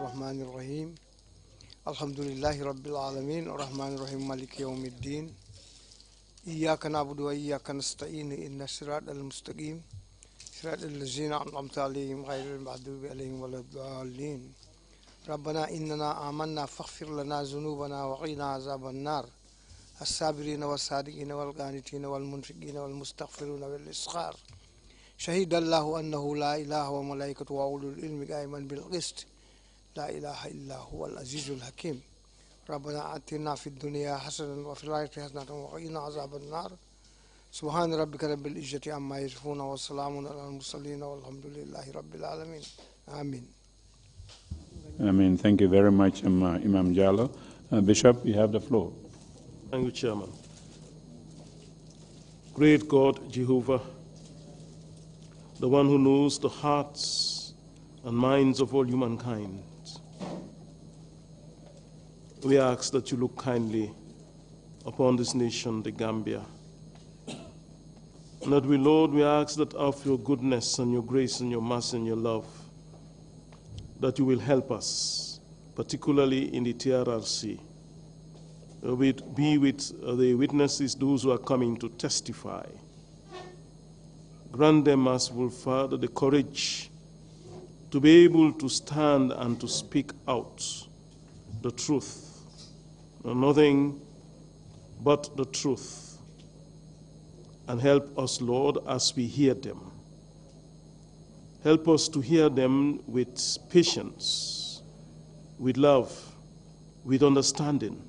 Bismillahirrahmanirrahim. Alhamdulillahi Rabbil Alameen. Ar-Rahmanir-Rahim. Maliki Yawmiddin. Iyyaka na'budu wa iyyaka nasta'in. Inna siratal mustaqim. Siratal ladzina an'amta 'alaihim ghairil maghdubi 'alaihim waladdallin. Rabbana innana amanna faghfir lana dhunubana wa qina azaban nar. As-sabirina was-sadiqina wal-qanitina wal-munfiqina wal-mustaghfirina wal-isghar. Shahidallahu annahu la ilaha wa malaikatu wa ulul ilmi qa'iman bil qist. لا إله إلا هو العزيز الحكيم ربنا آتنا في الدنيا حسنة وفي الآخرة حسنة وقنا عذاب النار سبحان ربك رب العزة عما يصفون وسلام على المرسلين والحمد لله رب العالمين آمين. Amen. Thank you very much, Imam Jallo. Bishop, you have the floor. Thank you, Chairman. Great God, Jehovah, the one who knows the hearts and minds of all humankind, we ask that you look kindly upon this nation, the Gambia. And that we, Lord, we ask that of your goodness and your grace and your mercy and your love, that you will help us, particularly in the TRRC. Be with the witnesses, those who are coming to testify. Grant them, merciful Father, the courage to be able to stand and to speak out the truth. Nothing but the truth. And help us, Lord, as we hear them. Help us to hear them with patience, with love, with understanding,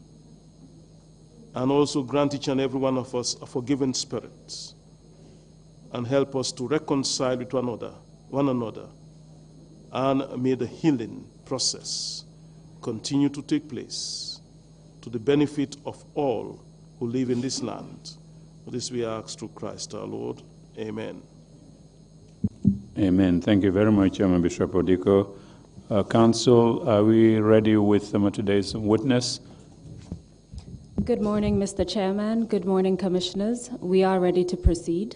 and also grant each and every one of us a forgiving spirit, and help us to reconcile with one another, and may the healing process continue to take place to the benefit of all who live in this land. This we ask through Christ our Lord. Amen. Amen. Thank you very much, Bishop Odiko. Council, are we ready with today's witness? Good morning, Mr. Chairman. Good morning, Commissioners. We are ready to proceed.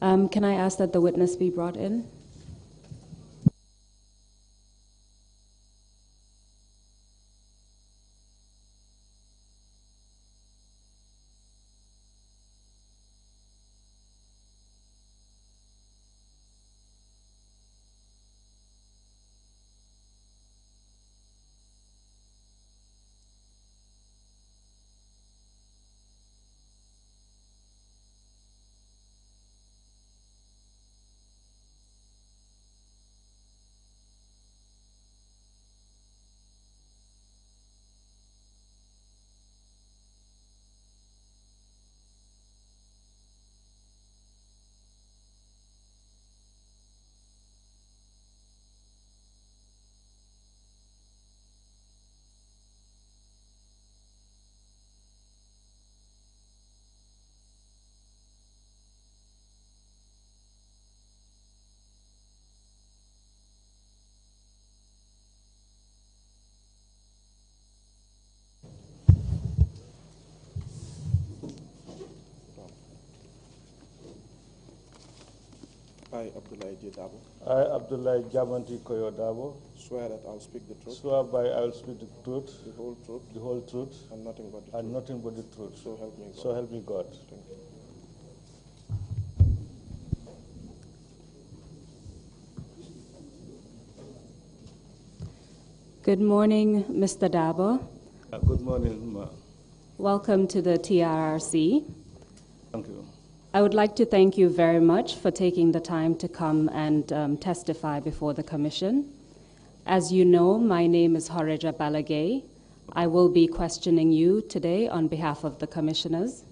Can I ask that the witness be brought in? I, Abdullah J. Dabo, I, Abdullah Jamanti Koyodabo, swear that I will speak the truth, swear by I will speak the truth, the whole truth, and nothing but the truth. So help me God. So help me God. Thank you. Good morning, Mr. Dabo. Good morning, ma. Welcome to the TRRC. Thank you. I would like to thank you very much for taking the time to come and testify before the Commission. As you know, my name is Horeja Balagay. I will be questioning you today on behalf of the Commissioners.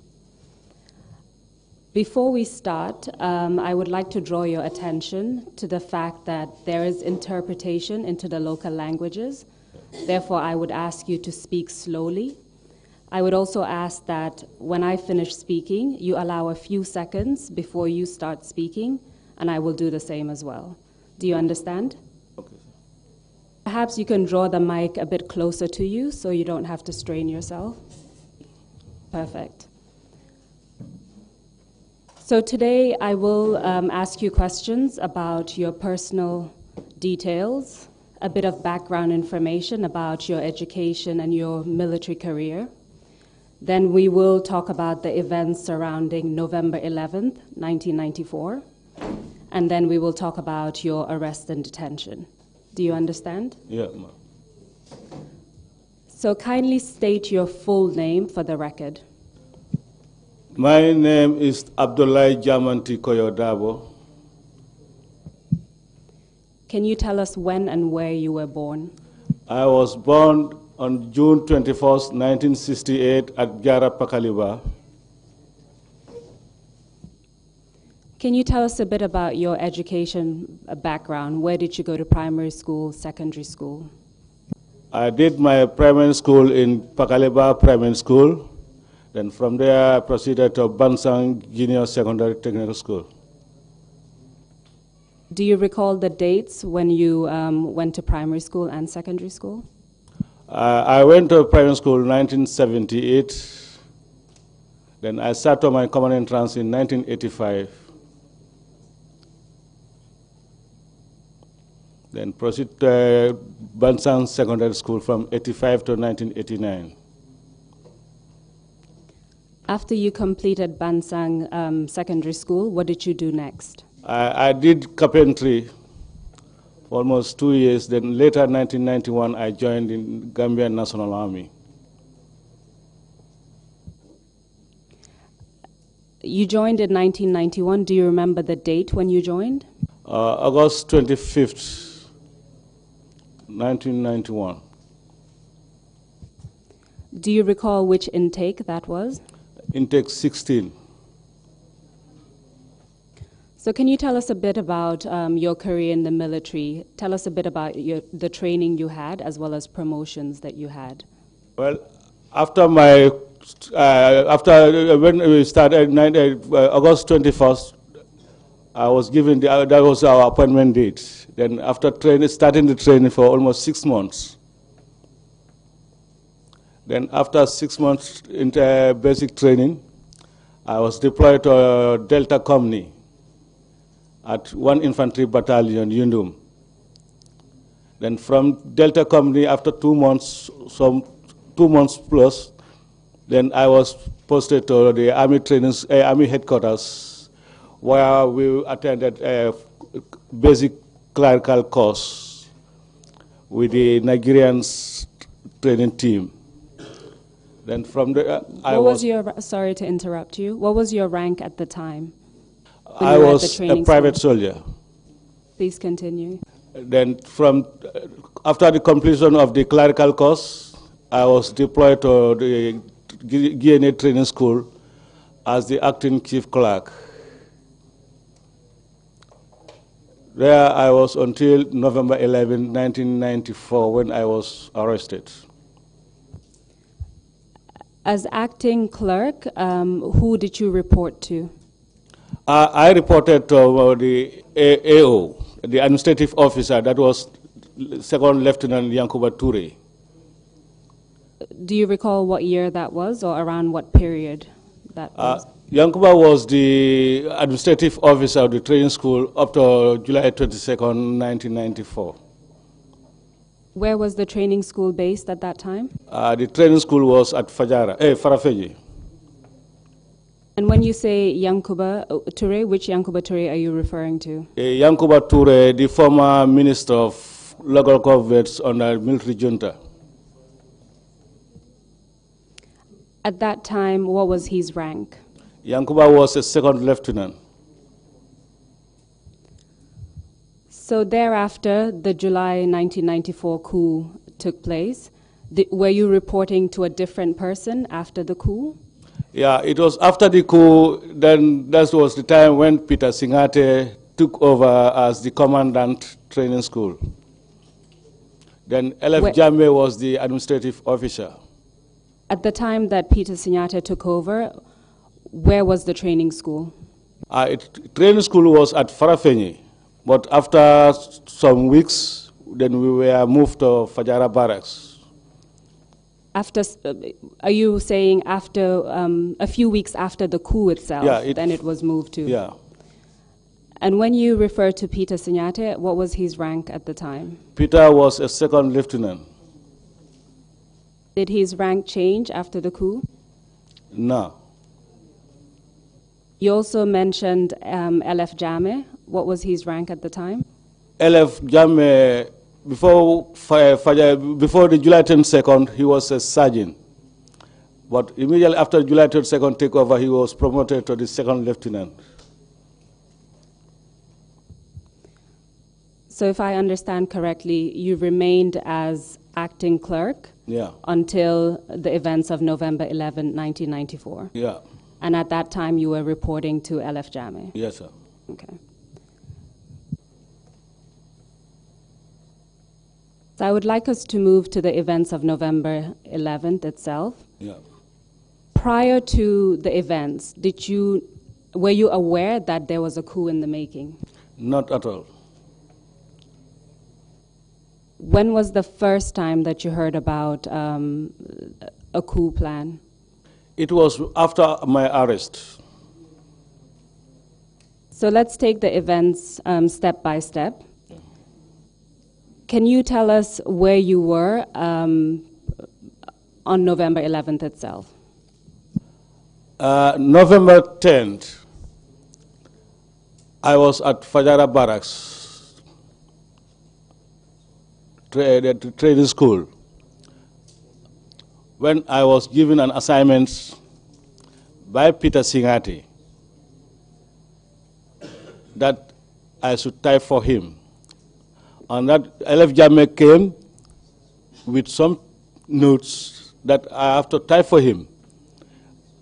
Before we start, I would like to draw your attention to the fact that there is interpretation into the local languages. Therefore, I would ask you to speak slowly. I would also ask that when I finish speaking, you allow a few seconds before you start speaking, and I will do the same as well. Do you understand? Okay. Perhaps you can draw the mic a bit closer to you so you don't have to strain yourself. Perfect. So today I will ask you questions about your personal details, a bit of background information about your education and your military career. Then we will talk about the events surrounding November 11th, 1994. And then we will talk about your arrest and detention. Do you understand? Yeah, ma. So kindly state your full name for the record. My name is Abdullah Jamanti Koyodabo. Can you tell us when and where you were born? I was born on June 21st, 1968 at Jara Pakaliba. Can you tell us a bit about your education background? Where did you go to primary school, secondary school? I did my primary school in Pakaliba Primary School. Then from there, I proceeded to Bansang Junior Secondary Technical School. Do you recall the dates when you went to primary school and secondary school? I went to primary school in 1978. Then I started my common entrance in 1985. Then proceeded to Bansang Secondary School from 85 to 1989. After you completed Bansang Secondary School, what did you do next? I did carpentry for almost 2 years. Then later, 1991, I joined in Gambian National Army. You joined in 1991. Do you remember the date when you joined? August 25th, 1991. Do you recall which intake that was? Intake 16. So can you tell us a bit about your career in the military? Tell us a bit about the training you had as well as promotions that you had. Well, after when we started August 21st, I was given that was our appointment date. Then after starting the training for almost 6 months. Then after 6 months into basic training, I was deployed to Delta Company at 1 Infantry Battalion, Yundum. Then from Delta Company, after 2 months, 2 months plus, then I was posted to the Army headquarters, where we attended a basic clerical course with the Nigerian training team. Then from there, sorry to interrupt you. What was your rank at the time? I was a private soldier. Please continue. Then after the completion of the clerical course, I was deployed to the GNA training school as the acting chief clerk. There I was until November 11, 1994, when I was arrested. As acting clerk, who did you report to? I reported to the AO, the administrative officer, that was Second Lieutenant Yankuba Toure. Do you recall what year that was or around what period that post? Yankuba was the administrative officer of the training school up to July 22nd, 1994. Where was the training school based at that time? The training school was at Farafeji. And when you say Yankuba Toure, which Yankuba Toure are you referring to? Yankuba Toure, the former minister of local governments under military junta. At that time, what was his rank? Yankuba was a second lieutenant. So thereafter, the July 1994 coup took place. Were you reporting to a different person after the coup? Yeah, it was after the coup, then that was the time when Peter Singate took over as the commandant training school. Then LF Jammeh was the administrative officer. At the time that Peter Singate took over, where was the training school? Training school was at Farafenni, but after some weeks, then we were moved to Fajara Barracks. After, are you saying after a few weeks after the coup itself, then it was moved to? Yeah. And when you refer to Peter Singate, what was his rank at the time? Peter was a second lieutenant. Did his rank change after the coup? No. You also mentioned LF Jammeh. What was his rank at the time? LF Jammeh, before the July 22nd, he was a sergeant. But immediately after July 22nd takeover, he was promoted to the second lieutenant. So if I understand correctly, you remained as acting clerk until the events of November 11, 1994. Yeah. And at that time, you were reporting to LF Jammeh? Yes, sir. Okay. So I would like us to move to the events of November 11th itself. Yeah. Prior to the events, were you aware that there was a coup in the making? Not at all. When was the first time that you heard about a coup plan? It was after my arrest. So let's take the events step by step. Can you tell us where you were on November 11th itself? November 10th, I was at Fajara Barracks, the training school, when I was given an assignment by Peter Singate that I should type for him. And that LF Jammeh came with some notes that I have to type for him,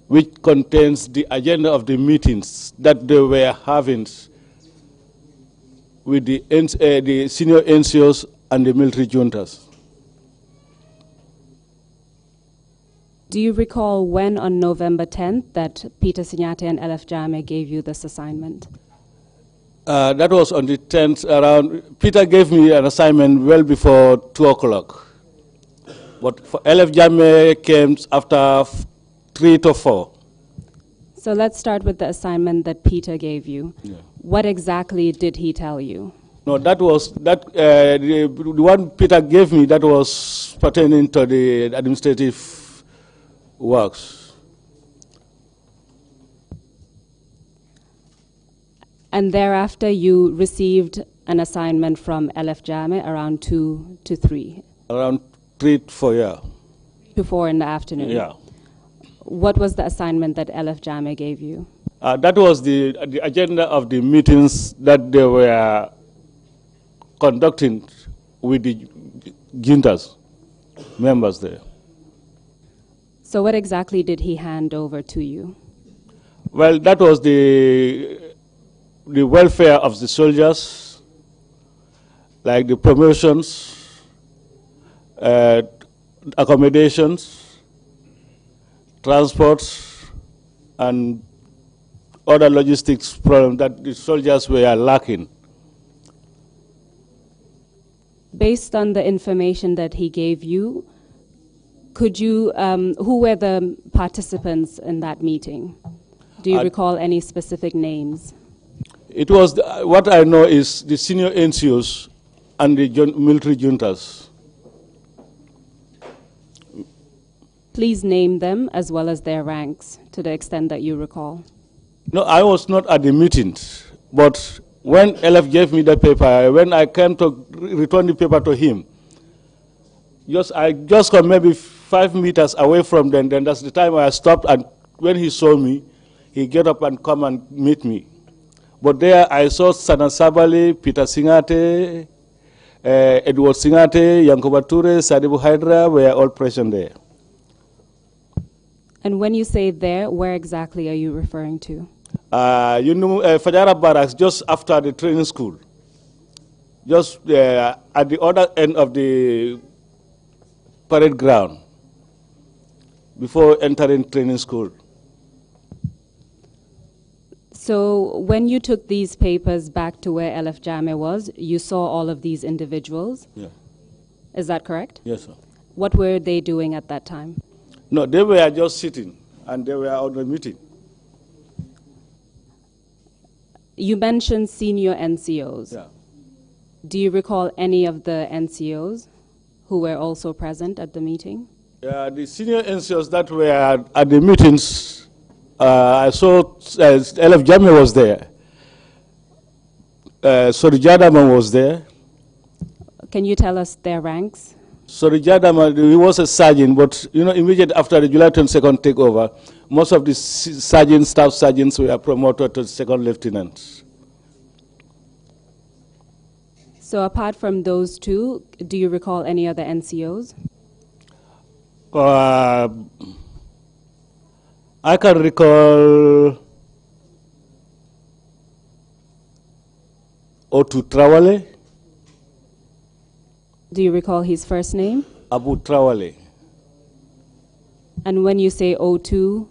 which contains the agenda of the meetings that they were having with the senior NCOs and the military juntas. Do you recall when on November 10th that Peter Singate and LF Jammeh gave you this assignment? That was on the 10th around. Peter gave me an assignment well before 2 o'clock. But for LF Jammeh came after 3 to 4. So let's start with the assignment that Peter gave you. Yeah. What exactly did he tell you? No, that was the one Peter gave me that was pertaining to the administrative works. And thereafter, you received an assignment from LF Jammeh around 2 to 3? Around 3 to 4, yeah. 3 to 4 in the afternoon? Yeah. What was the assignment that LF Jammeh gave you? That was the agenda of the meetings that they were conducting with the juntas, members there. So what exactly did he hand over to you? Well, that was the welfare of the soldiers, like the promotions, accommodations, transports, and other logistics problems that the soldiers were lacking. Based on the information that he gave you, Could you, who were the participants in that meeting? Do you recall any specific names? It was, what I know is the senior NCOs and the military juntas. Please name them as well as their ranks to the extent that you recall. No, I was not at the meetings, but when LF gave me the paper, when I came to return the paper to him, I just got maybe 5 meters away from them, then that's the time I stopped, and when he saw me, he get up and come and meet me. But there I saw Sana Sabali, Peter Singate, Edward Singate, Yankuba Ture, Sadibu Hydra were all present there. And when you say there, where exactly are you referring to? You know, Fajara Barracks, just after the training school. Just at the other end of the parade ground, before entering training school. So when you took these papers back to where LF Jame was, you saw all of these individuals? Yeah. Is that correct? Yes, sir. What were they doing at that time? No, they were just sitting, and they were on the meeting. You mentioned senior NCOs. Yeah. Do you recall any of the NCOs who were also present at the meeting? The senior NCOs that were at the meetings, I saw LF Jame was there. Sorijadama was there. Can you tell us their ranks? Sorijadama, he was a sergeant, but you know, immediately after the July 22nd takeover, most of the sergeants, staff sergeants were promoted to second lieutenants. So apart from those two, do you recall any other NCOs? I can recall Otu Trawale. Do you recall his first name? Abu Trawale. And when you say O2?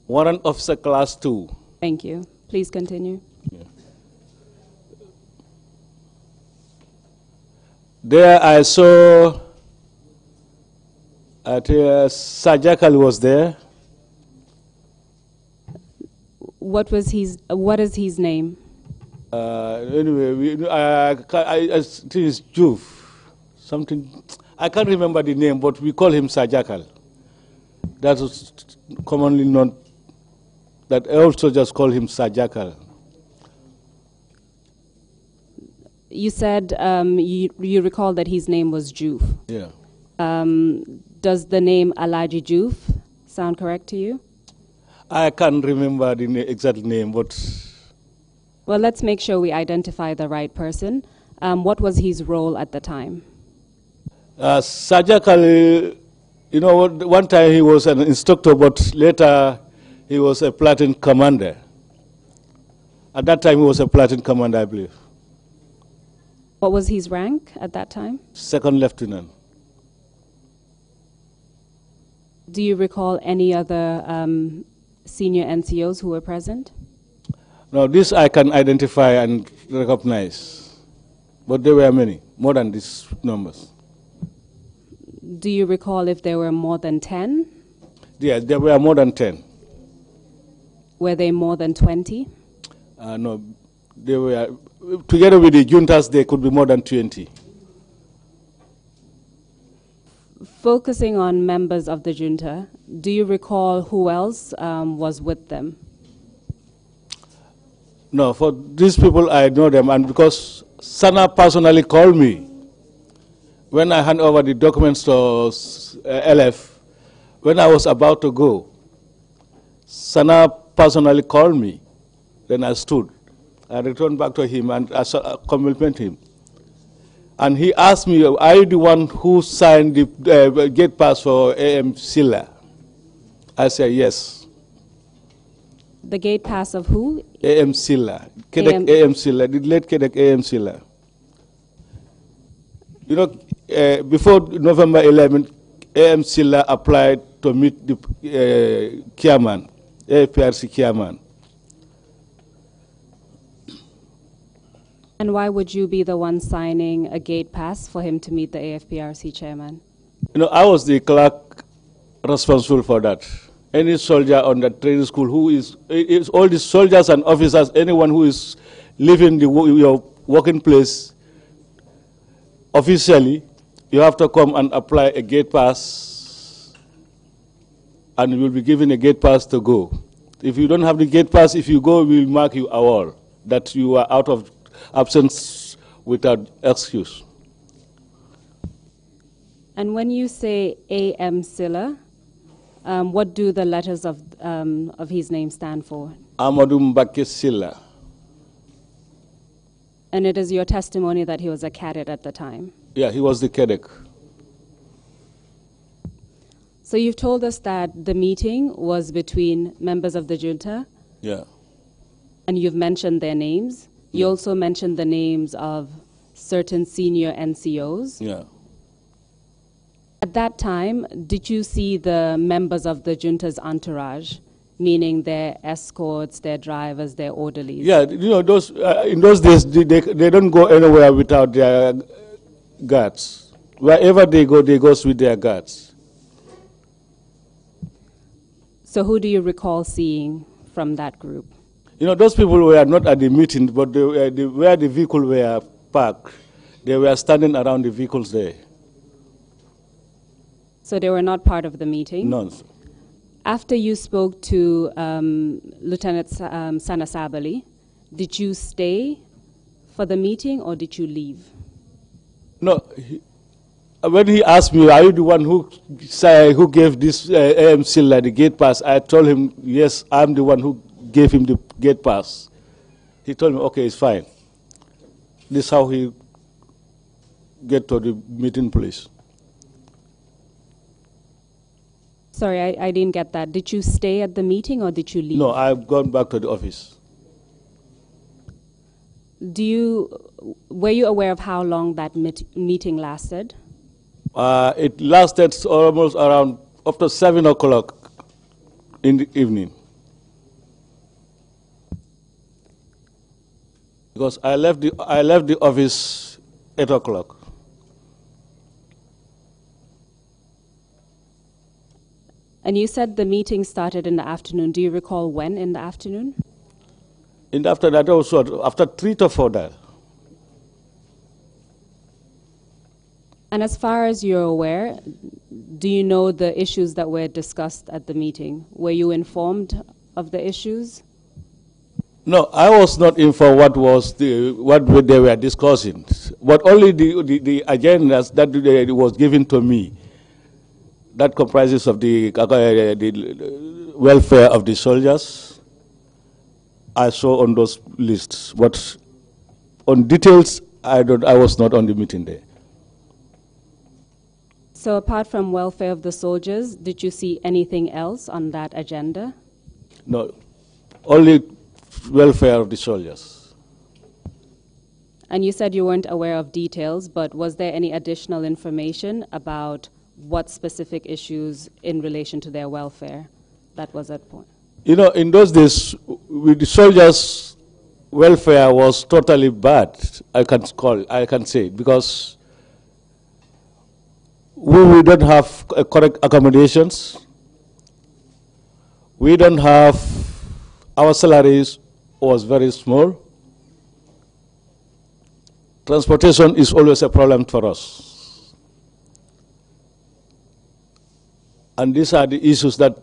Warrant Officer Class 2. Thank you. Please continue. Yeah. There I saw Sajakal was there. What is his name? Anyway, I think it's Juve. Something, I can't remember the name, but we call him Sajakal. That was commonly known, that all soldiers call him Sajakal. You said you recall that his name was Juve. Yeah. Does the name Alaji Juve sound correct to you? I can't remember the exact name, but... Well, let's make sure we identify the right person. What was his role at the time? Sajakal, you know, one time he was an instructor, but later he was a platoon commander. At that time, he was a platoon commander, I believe. What was his rank at that time? Second lieutenant. Do you recall any other senior NCOs who were present? No, this I can identify and recognize, but there were many, more than these numbers. Do you recall if there were more than 10? Yeah, there were more than 10. Were they more than 20? No, they were, together with the juntas, there could be more than 20. Focusing on members of the junta, do you recall who else was with them? No, for these people, I know them, and because Sana personally called me when I hand over the documents to LF, when I was about to go, Sana personally called me. Then I stood. I returned back to him and I complimented him. And he asked me, are you the one who signed the gate pass for AM Silla? I said, yes. The gate pass of who? AM Silla. Kedek AM Silla, the late Kedek AM Silla. You know, before November 11th, AM Silla applied to meet the chairman, TRRC chairman. And why would you be the one signing a gate pass for him to meet the AFPRC chairman? You know, I was the clerk responsible for that. Any soldier on the training school who is all the soldiers and officers, anyone who is leaving your working place officially, you have to come and apply a gate pass, and you will be given a gate pass to go. If you don't have the gate pass, if you go, we will mark you award that you are out of absence without excuse. And when you say A.M. Silla, what do the letters of his name stand for? Amadou Mbake Silla. And it is your testimony that he was a cadet at the time? Yeah, he was the cadet. So you've told us that the meeting was between members of the junta. Yeah. And you've mentioned their names. You also mentioned the names of certain senior NCOs. Yeah. At that time, did you see the members of the junta's entourage, meaning their escorts, their drivers, their orderlies? Yeah, you know, those in those days, they don't go anywhere without their guards. Wherever they go with their guards. So who do you recall seeing from that group? You know, those people were not at the meeting, but where the vehicle were parked, they were standing around the vehicles there. So they were not part of the meeting? None. After you spoke to Lieutenant Sana Sabali, did you stay for the meeting or did you leave? No. When he asked me, are you the one who gave this AM Silla the gate pass, I told him, yes, I'm the one who gave him the gate pass. He told me, okay, it's fine. This is how he get to the meeting place. Sorry, I didn't get that. Did you stay at the meeting or did you leave? No, I've gone back to the office. Were you aware of how long that meeting lasted? It lasted almost around after 7 o'clock in the evening. Because I left the office 8 o'clock. And you said the meeting started in the afternoon. Do you recall when in the afternoon? And after that also, after 3 to 4 days. And as far as you're aware, do you know the issues that were discussed at the meeting? Were you informed of the issues? No, I was not informed what they were discussing, but only the agendas that was given to me. That comprises of the welfare of the soldiers. I saw on those lists, but on details, I was not on the meeting there. So apart from welfare of the soldiers, did you see anything else on that agenda? No, only welfare of the soldiers. And you said you weren't aware of details, but was there any additional information about what specific issues in relation to their welfare that was at point? You know, in those days, with the soldiers' welfare was totally bad, I can say, because we don't have correct accommodations. We don't have, our salaries was very small. Transportation is always a problem for us. And these are the issues that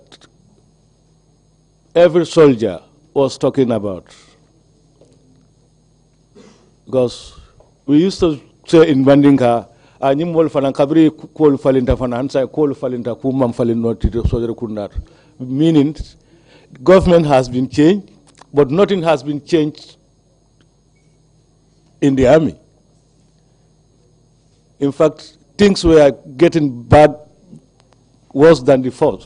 every soldier was talking about. Because we used to say in Bandinka, meaning government has been changed, but nothing has been changed in the army. In fact, things were getting bad, worse than before.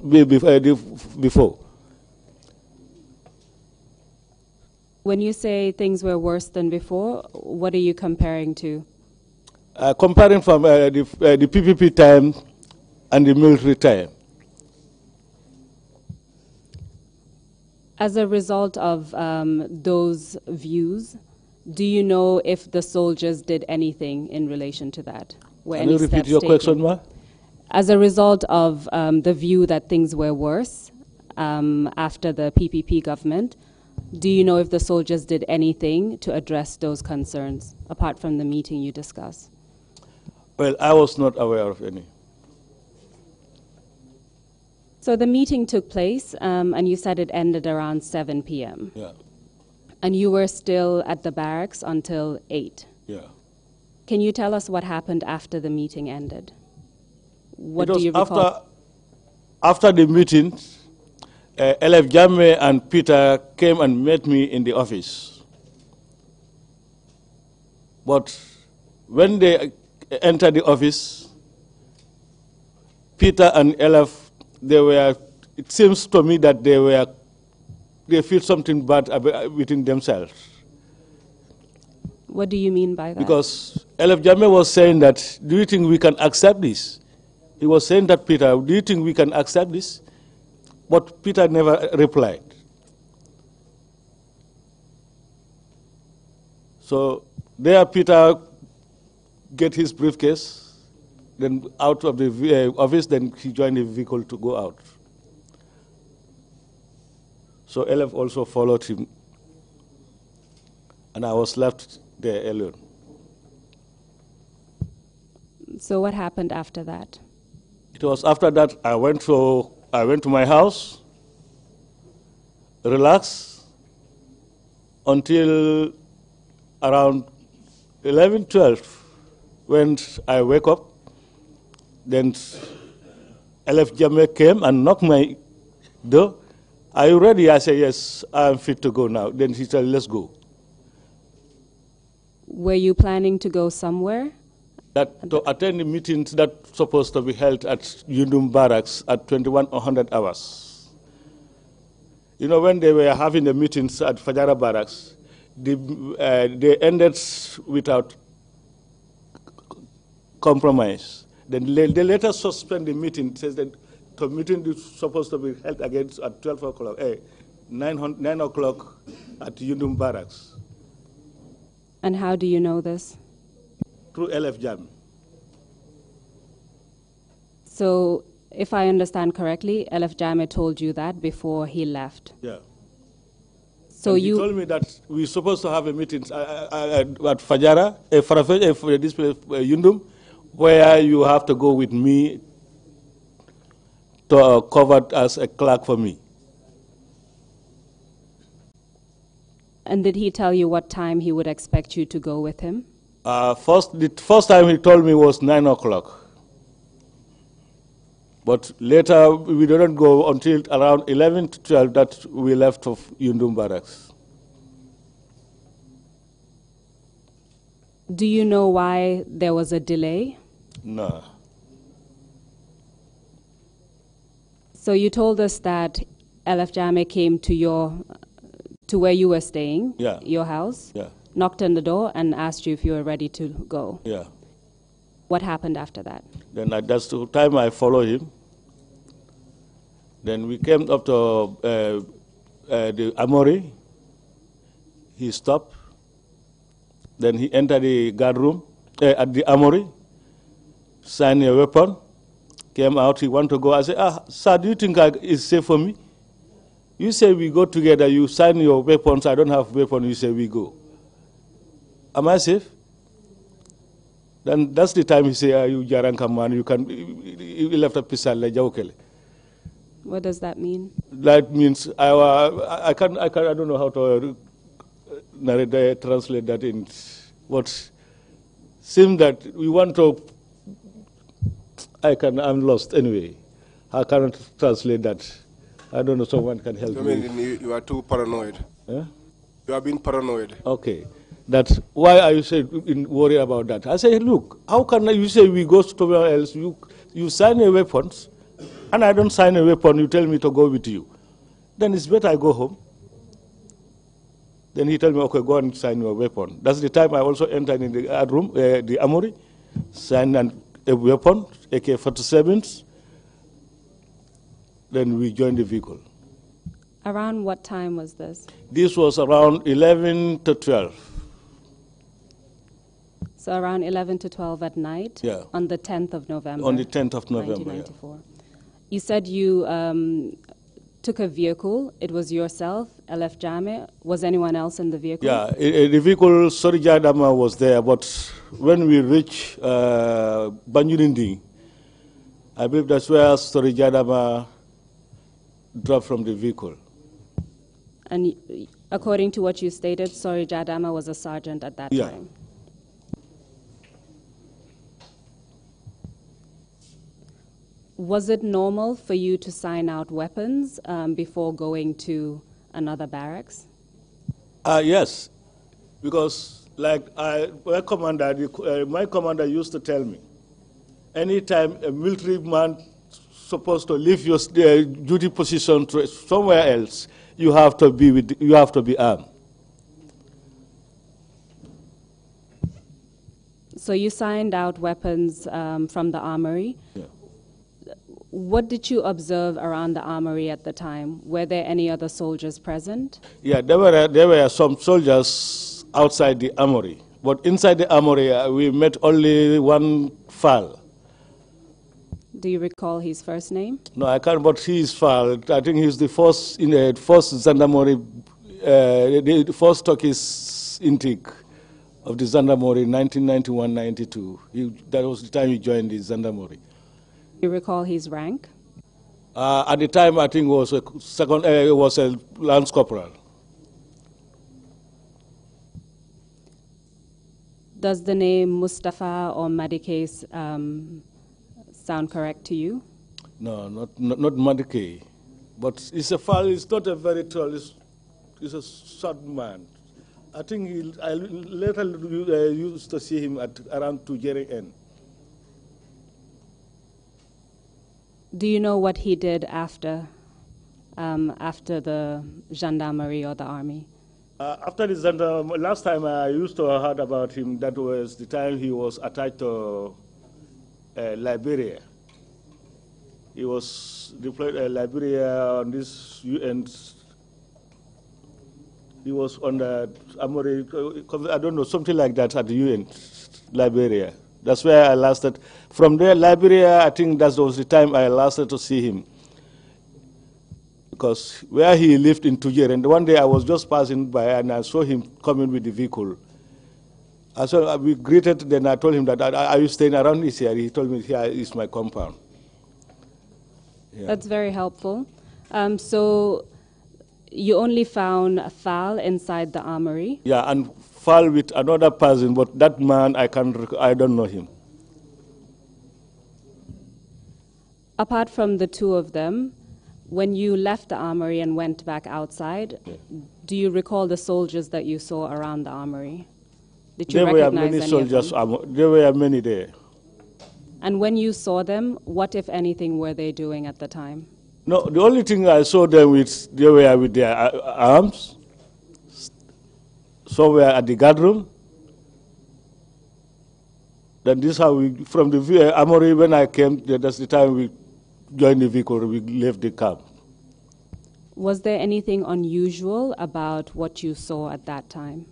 When you say things were worse than before, what are you comparing to? Comparing from the PPP time and the military time. As a result of those views, do you know if the soldiers did anything in relation to that? Can you repeat your question, ma? As a result of the view that things were worse after the PPP government, do you know if the soldiers did anything to address those concerns, apart from the meeting you discussed? Well, I was not aware of any. So the meeting took place, and you said it ended around 7 p.m. Yeah, And you were still at the barracks until 8. yeah. Can you tell us what happened after the meeting ended? What It do you was recall? after the meeting, LF Jammeh and Peter came and met me in the office. But when they entered the office, Peter and LF, it seems to me that they feel something bad within themselves. What do you mean by that? Because LF Jammeh was saying that, do you think we can accept this? He was saying that, Peter, do you think we can accept this? But Peter never replied. So there Peter get his briefcase, then out of the office, then he joined the vehicle to go out. So LF also followed him, and I was left there alone. So what happened after that? It was after that I went to my house, relaxed, until around 11, 12, when I wake up. Then LF Jammeh came and knocked my door. Are you ready? I said, yes, I'm fit to go now. Then he said, let's go. Were you planning to go somewhere? To attend the meetings that's supposed to be held at Yundum Barracks at 2100 hours. You know, when they were having the meetings at Fajara Barracks, they ended without compromise. Then they later suspend the meeting. It says that the meeting is supposed to be held again at 12 o'clock, 9 o'clock at Yundum Barracks. And how do you know this? Through LF Jammeh. So if I understand correctly, LF Jammeh told you that before he left. Yeah. So and he told me that we're supposed to have a meeting at Fajara, this place, Yundum, where you have to go with me to cover as a clerk for me. And did he tell you what time he would expect you to go with him? The first time he told me was 9 o'clock. But later, we didn't go until around 11 to 12 that we left of Yundum Barracks. Do you know why there was a delay? No. So you told us that LF Jammeh came to where you were staying, Yeah. your house, Yeah. knocked on the door and asked you if you were ready to go. Yeah. What happened after that? Then that's the time I followed him. Then we came up to the Amory. He stopped. Then he entered the guard room at the Amory, signed a weapon, came out, he wanted to go. I said, sir, do you think it's safe for me? You say we go together, you sign your weapons, I don't have weapon, you say we go. Am I safe? Then that's the time he said, you Jaranka man, you left a pistol like Jawkele. What does that mean? That means I don't know how to translate that in what seems that we want to. I'm lost anyway. I cannot translate that. I don't know. Someone can help me. You are too paranoid. Yeah? You are being paranoid. Okay. That's why I said worry about that. I say, look, how can you say we go somewhere else? You sign a weapons, and I don't sign a weapon. You tell me to go with you. Then it's better I go home. Then he told me, okay, go and sign your weapon. That's the time I also entered in the room, the Amory, signed a weapon, AK-47s. Then we joined the vehicle. Around what time was this? This was around 11 to 12. So around 11 to 12 at night? Yeah. On the 10th of November? On the 10th of November, 1994. You said you took a vehicle. It was yourself, LF Jame. Was anyone else in the vehicle? Yeah, the vehicle, Sorija Dama was there, but when we reached Banjurindi, I believe that's where Sorija Dama dropped from the vehicle. And according to what you stated, Sori Jadama was a sergeant at that time. Was it normal for you to sign out weapons before going to another barracks? Yes, because like my commander used to tell me, anytime a military man supposed to leave your duty position to somewhere else, you have to be armed. So you signed out weapons from the armory. Yeah. What did you observe around the armory at the time? Were there any other soldiers present? Yeah, there were some soldiers outside the armory, but inside the armory we met only one FAL. Do you recall his first name? No, I can't, but he is FAL. I think he's the first in the first Gendarmerie, the first Turkish intake of the Gendarmerie in 1991-92. That was the time he joined the Gendarmerie. Do you recall his rank? At the time, I think it was a lance corporal. Does the name Mustafa or Madike sound correct to you? No, not Madike. But it's a FAL. It's not a very tall. He's a short man. I think I later used to see him at around Tujere End. Do you know what he did after the gendarmerie or the army? After the gendarmerie, last time I used to heard about him, that was the time he was attached to Liberia. He was deployed to Liberia on this UN. He was on the Amori, I don't know, something like that at the UN, Liberia. That's where I lasted. From there, Liberia, I think that was the time I lasted to see him. Because where he lived in Tujere, and one day I was just passing by and I saw him coming with the vehicle. We greeted, then I told him that, are you staying around this area? He told me, here is my compound. Yeah. That's very helpful. So you only found a FAL inside the armory? Yeah, and FAL with another person, but that man, I don't know him. Apart from the two of them, when you left the armory and went back outside, do you recall the soldiers that you saw around the armory? Did you recognize any soldiers, of them? There were many there. And when you saw them, what, if anything, were they doing at the time? No, the only thing I saw them with, they were with their arms. Some were at the guard room. Then this is how we, from the armory, when I came, that's the time we joined the vehicle, we left the camp. Was there anything unusual about what you saw at that time?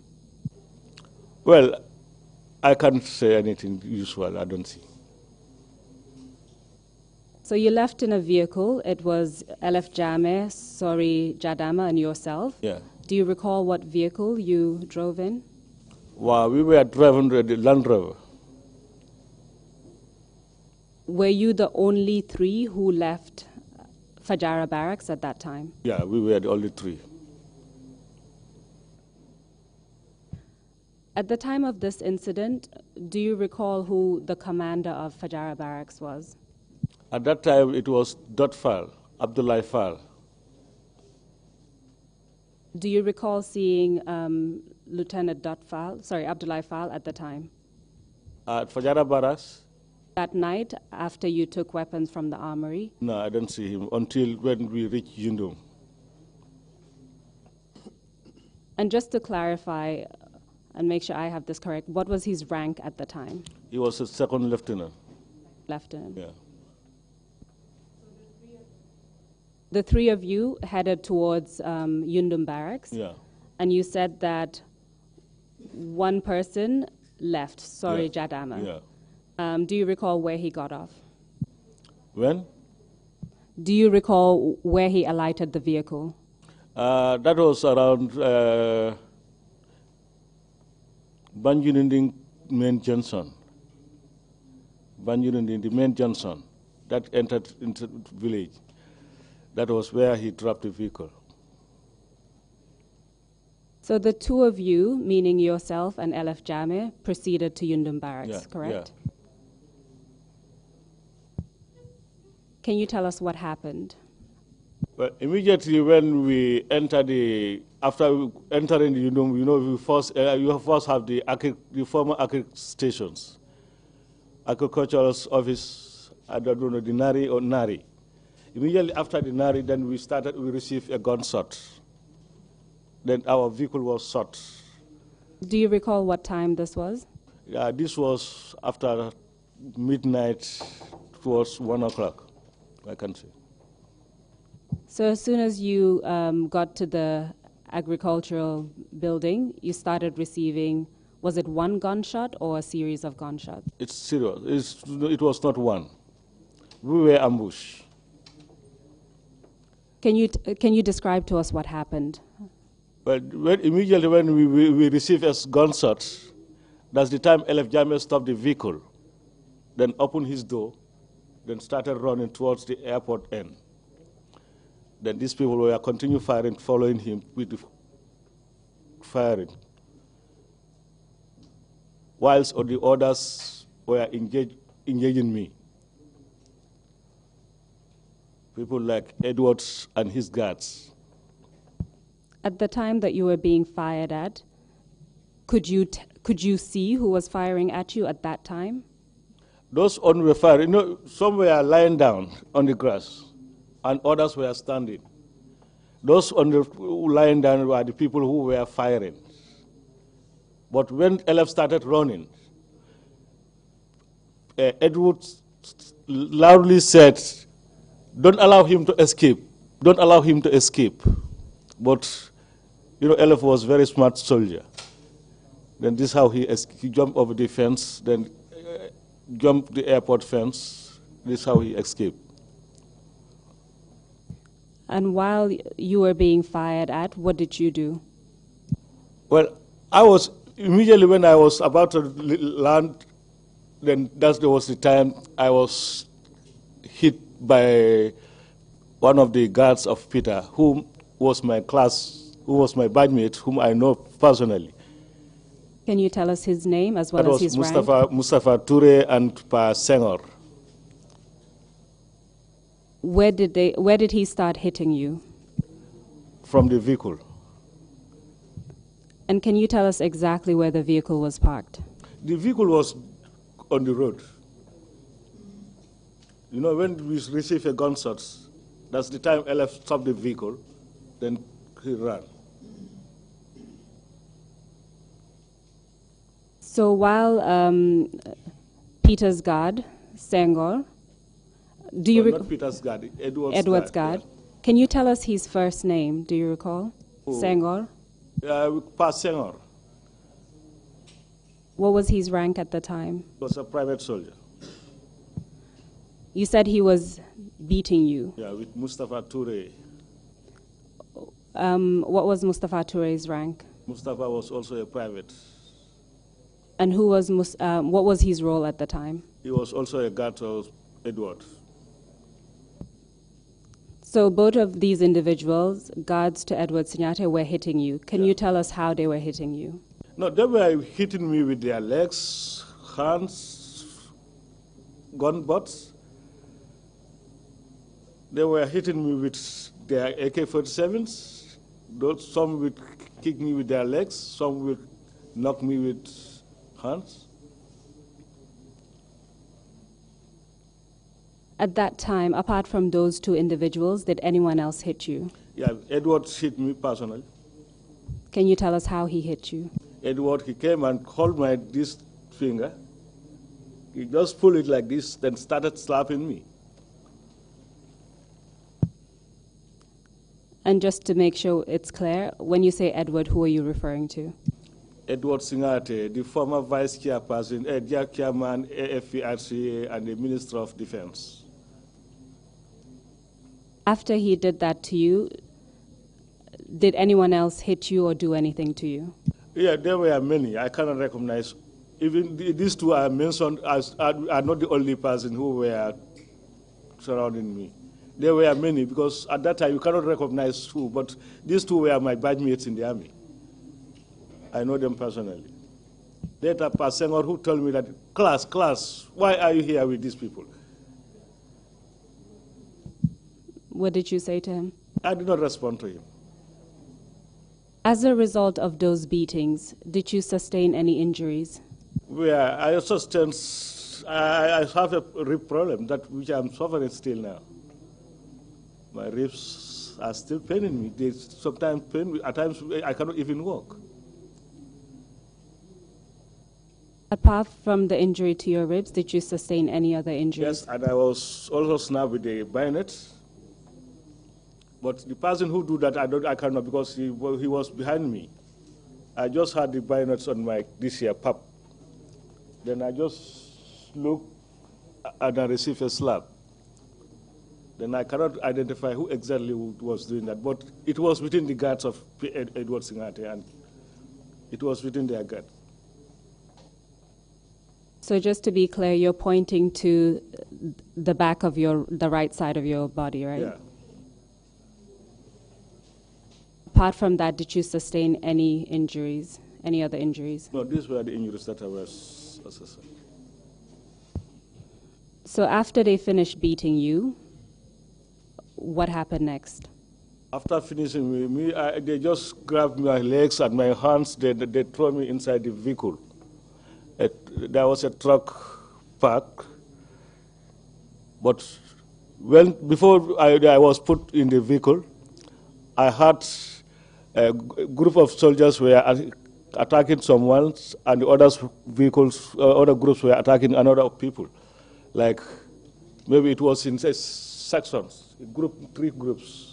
Well, I can't say anything usual, I don't see. So you left in a vehicle. It was LF Jame, Sori Jadama, and yourself. Yeah. Do you recall what vehicle you drove in? Well, we were driving the Land Rover. Were you the only three who left Fajara Barracks at that time? Yeah, we were the only three. At the time of this incident, do you recall who the commander of Fajara Barracks was? At that time, it was Fal, Abdullah Fal. Do you recall seeing Lieutenant Abdullah Fal at the time? At Fajara Barracks? That night, after you took weapons from the armory? No, I don't see him until when we reached Yundum. And just to clarify and make sure I have this correct, what was his rank at the time? He was a second lieutenant. Lieutenant. Yeah. The three of you headed towards Yundum Barracks. Yeah. And you said that one person left, Sorry Yeah. Jadama. Yeah. Do you recall where he got off? When? Do you recall where he alighted the vehicle? That was around Banjuninding Main Johnson. Banjuninding, the main Johnson, that entered into the village. That was where he dropped the vehicle. So the two of you, meaning yourself and LF Jame, proceeded to Yundum Barracks, Yeah, correct? Can you tell us what happened? Well, immediately when we entered after entering the Yundum, you first have the former agric stations, agricultural office, I don't know, the Nari or Nari. Immediately after the Nari, then we received a gunshot. Then our vehicle was shot. Do you recall what time this was? Yeah, this was after midnight, towards 1 o'clock, I can say. So as soon as you got to the agricultural building, you started receiving, was it one gunshot or a series of gunshots? It's serious. It was not one. We were ambushed. Can you describe to us what happened? But immediately when we received a gunshot, that's the time LF Jammeh stopped the vehicle, then opened his door, then started running towards the airport end. Then these people were continue firing, following him with the firing. Whilst the others were engaging me. People like Edwards and his guards. At the time that you were being fired at, could you see who was firing at you at that time? Those on were firing. Some were lying down on the grass, and others were standing. Those lying down were the people who were firing. But when LF started running, Edwards loudly said, "Don't allow him to escape. Don't allow him to escape." But LF was a very smart soldier. Then this is how he jumped over the fence, then jumped the airport fence. This is how he escaped. And while you were being fired at, what did you do? Well, I was immediately when I was about to land, then that was the time I was hit by one of the guards of Peter, who was my badmate, whom I know personally. Can you tell us his name as well as his rank? Mustafa Toure and Pa Senghor. Where did he start hitting you? From the vehicle. And can you tell us exactly where the vehicle was parked? The vehicle was on the road. When we received a gunshot, that's the time LF stopped the vehicle, then he ran. So while Peter's guard, Senghor, not Peter's guard, Edward's guard. Yeah. Can you tell us his first name? Do you recall? Senghor. Pa Senghor. What was his rank at the time? He was a private soldier. You said he was beating you. Yeah, with Mustafa Toure. What was Mustafa Toure's rank? Mustafa was also a private. And what was his role at the time? He was also a guard of Edward. So both of these individuals, guards to Edward Sinyate, were hitting you. Can you tell us how they were hitting you? No, they were hitting me with their legs, hands, gun butts. They were hitting me with their AK-47s. Some would kick me with their legs, some would knock me with hands. At that time, apart from those two individuals, did anyone else hit you? Yeah, Edward hit me personally. Can you tell us how he hit you? Edward, he came and held this finger. He just pulled it like this, then started slapping me. And just to make sure it's clear, when you say Edward, who are you referring to? Edward Singate, the former vice chairperson, chairman, AFPRCA, and the Minister of Defense. After he did that to you, did anyone else hit you or do anything to you? Yeah, there were many. I cannot recognize. Even these two I mentioned are not the only person who were surrounding me. There were many, because at that time you cannot recognize who, but these two were my batch mates in the army. I know them personally. Later, Pasengor, who told me that, class, why are you here with these people? What did you say to him? I did not respond to him. As a result of those beatings, did you sustain any injuries? Where I sustained, I have a rib problem, that which I'm suffering still now. My ribs are still paining me. They sometimes pain me. At times, I cannot even walk. Apart from the injury to your ribs, did you sustain any other injuries? Yes, and I was also snapped with a bayonet. But the person who do that, I cannot, because he was behind me. I just had the bayonets on my this here pap. Then I just looked and I received a slap. Then I cannot identify who exactly was doing that, but it was within the guards of Edward Singate, and it was within their guard. So just to be clear, you're pointing to the back of the right side of your body, right? Yeah. Apart from that, did you sustain any injuries, any other injuries? No, these were the injuries that I was assessing. So after they finished beating you, what happened next? After finishing with me, they just grabbed my legs and my hands. They threw me inside the vehicle. There was a truck park, but before I was put in the vehicle, I had a group of soldiers were attacking someone, and the other groups were attacking another people. Like maybe it was in sections, three groups.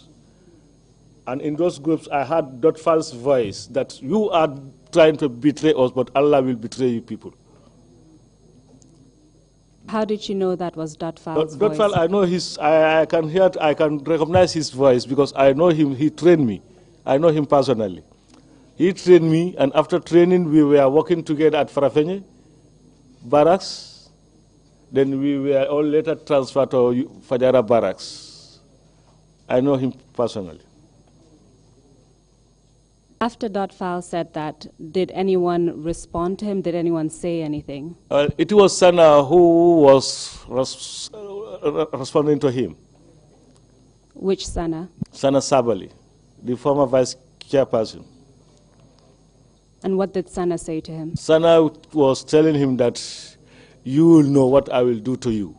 And in those groups, I heard that false voice that you are trying to betray us, but Allah will betray you people. How did you know that was Dotfal's voice? Dotfal, I know I can hear, I can recognize his voice because I know him, he trained me. I know him personally. He trained me, and after training, we were working together at Farafenye Barracks. Then we were all later transferred to Fajara Barracks. I know him personally. After Dotfal said that, did anyone respond to him? Did anyone say anything? It was Sana who was responding to him. Which Sana? Sana Sabali, the former vice chairperson. And what did Sana say to him? Sana was telling him that you will know what I will do to you.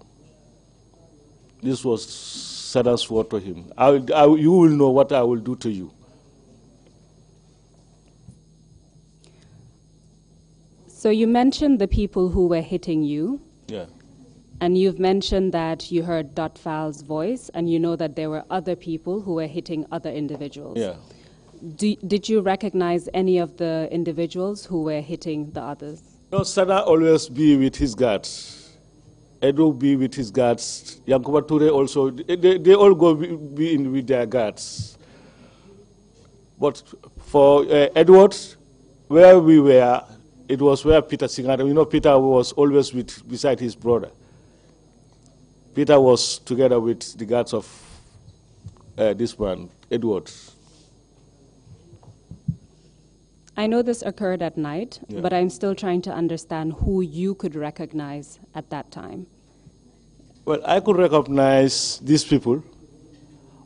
This was Sana's word to him. You will know what I will do to you. So you mentioned the people who were hitting you. Yeah. And you've mentioned that you heard Dotfal's voice, and you know that there were other people who were hitting other individuals. Yeah. Did you recognize any of the individuals who were hitting the others? No, Sana always be with his guards. Edo be with his guards. Yankuba Ture also, they all go be in with their guards. But for Edward, where we were, it was where Peter Singate, you know, Peter was always beside his brother. Peter was together with the guards of this man, Edward. I know this occurred at night, Yeah. but I'm still trying to understand who you could recognize at that time. Well, I could recognize these people,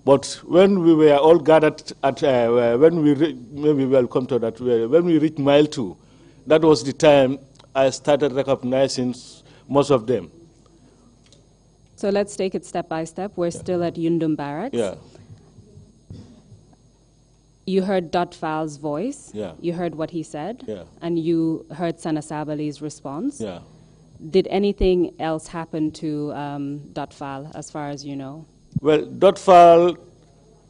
but when we were all gathered at, maybe we'll come to that, when we reached mile 2, that was the time I started recognizing most of them. So let's take it step by step. We're still at Yundum Barracks. Yeah. You heard Dotfal's voice. Yeah. You heard what he said. Yeah. And you heard Sana Sabali's response. Yeah. Did anything else happen to Dotfal, as far as you know? Well, Dotfal,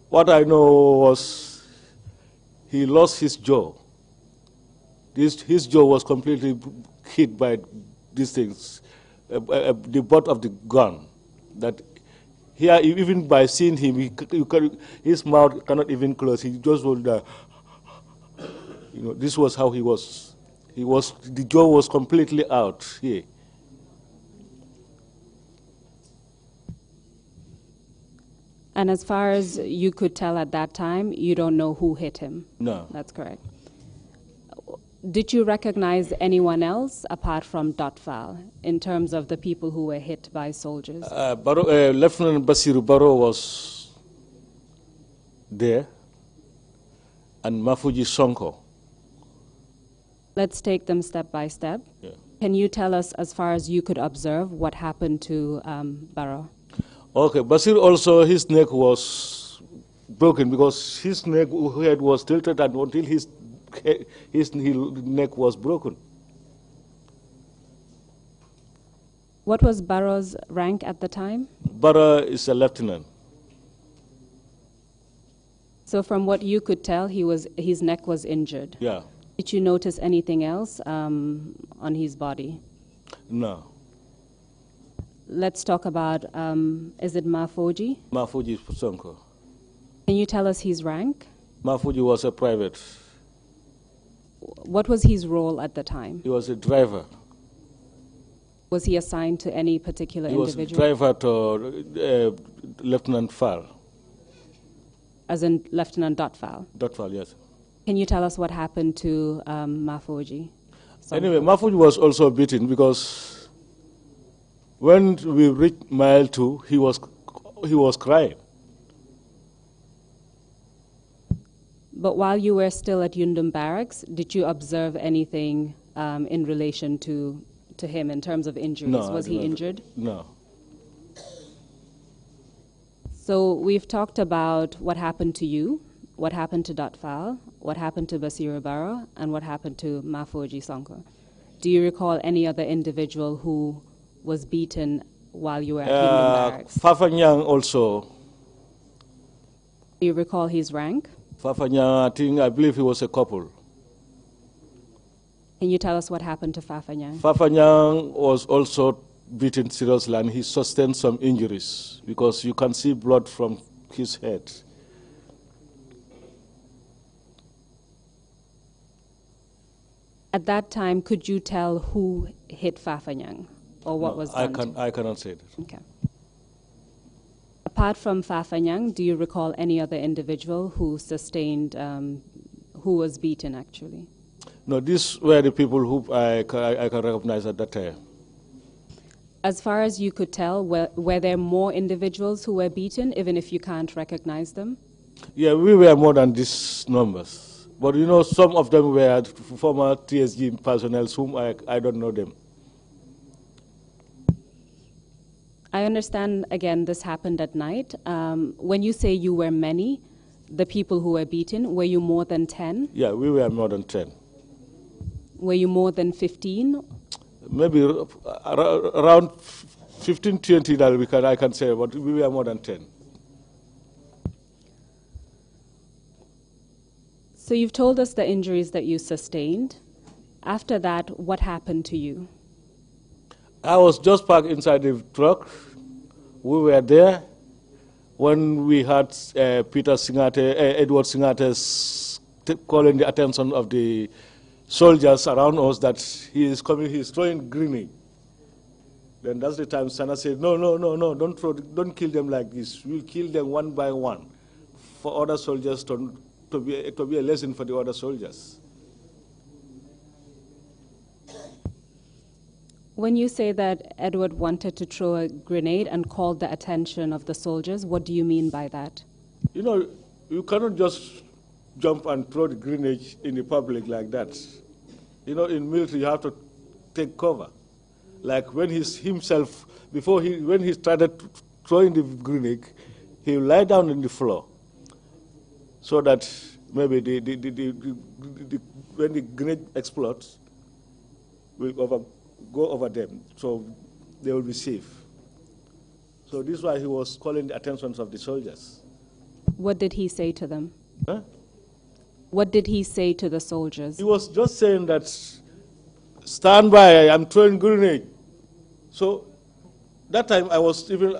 what I know was he lost his jaw. His jaw was completely hit by these things, the butt of the gun. That here, even by seeing him, his mouth cannot even close. He just will, this was how he was. The jaw was completely out here. And as far as you could tell at that time, you don't know who hit him? No. That's correct. Did you recognize anyone else apart from Dotfal in terms of the people who were hit by soldiers? Lieutenant Basiru Baro was there, and Mafuji Sonko. Let's take them step by step. Yeah. Can you tell us, as far as you could observe, what happened to Baro? Okay, Basir also, his neck was broken because his head was tilted and until his neck was broken. What was Baro's rank at the time? Baro is a lieutenant. So from what you could tell, his neck was injured. Yeah. Did you notice anything else on his body? No. Let's talk about, is it Mafoji? Mafuji Sonko. Can you tell us his rank? Mafuji was a private. What was his role at the time? He was a driver. Was he assigned to any particular He was a individual? driver to Lieutenant Fal. As in Lieutenant Dotfal. Dotfal, yes. Can you tell us what happened to Mafoji? Anyway, Mafuji was also beaten because when we reached mile 2, he was crying. But while you were still at Yundum Barracks, did you observe anything in relation to him in terms of injuries? No, Was he injured? No. So we've talked about what happened to you, what happened to Dotfal, what happened to Basiru Baro, and what happened to Mafoji Sonko. Do you recall any other individual who was beaten while you were at Yundum Barracks? Fafanyang also. Do you recall his rank? Fafanyang, I believe he was a couple. Can you tell us what happened to Fafanyang? Fafanyang was also beaten seriously and he sustained some injuries because you can see blood from his head. At that time, could you tell who hit Fafanyang or what was done? I cannot say that. Okay. Apart from Fafanyang, do you recall any other individual who sustained, who was beaten actually? No, these were the people who I can recognize at that time. As far as you could tell, were there more individuals who were beaten, even if you can't recognize them? Yeah, we were more than these numbers. But you know, some of them were former TSG personnel whom I don't know them. I understand, again, this happened at night. When you say you were many, the people who were beaten, were you more than 10? Yeah, we were more than 10. Were you more than 15? Maybe around 15, 20 that I can say, but we were more than 10. So you've told us the injuries that you sustained. After that, what happened to you? I was just parked inside the truck. We were there when we had Edward Singate calling the attention of the soldiers around us that he is coming, he is throwing grenade. Then that's the time Sana said, no, don't kill them like this. We'll kill them one by one for other soldiers to be a lesson for the other soldiers. When you say that Edward wanted to throw a grenade and called the attention of the soldiers, what do you mean by that? You know, you cannot just jump and throw the grenade in the public like that. You know, in military, you have to take cover. Like when when he started throwing the grenade, he will lie down on the floor so that maybe when the grenade explodes, will go over them, so they will be safe. So this is why he was calling the attention of the soldiers. What did he say to them? Huh? What did he say to the soldiers? He was just saying that, stand by, I'm throwing grenade. So that time I was even,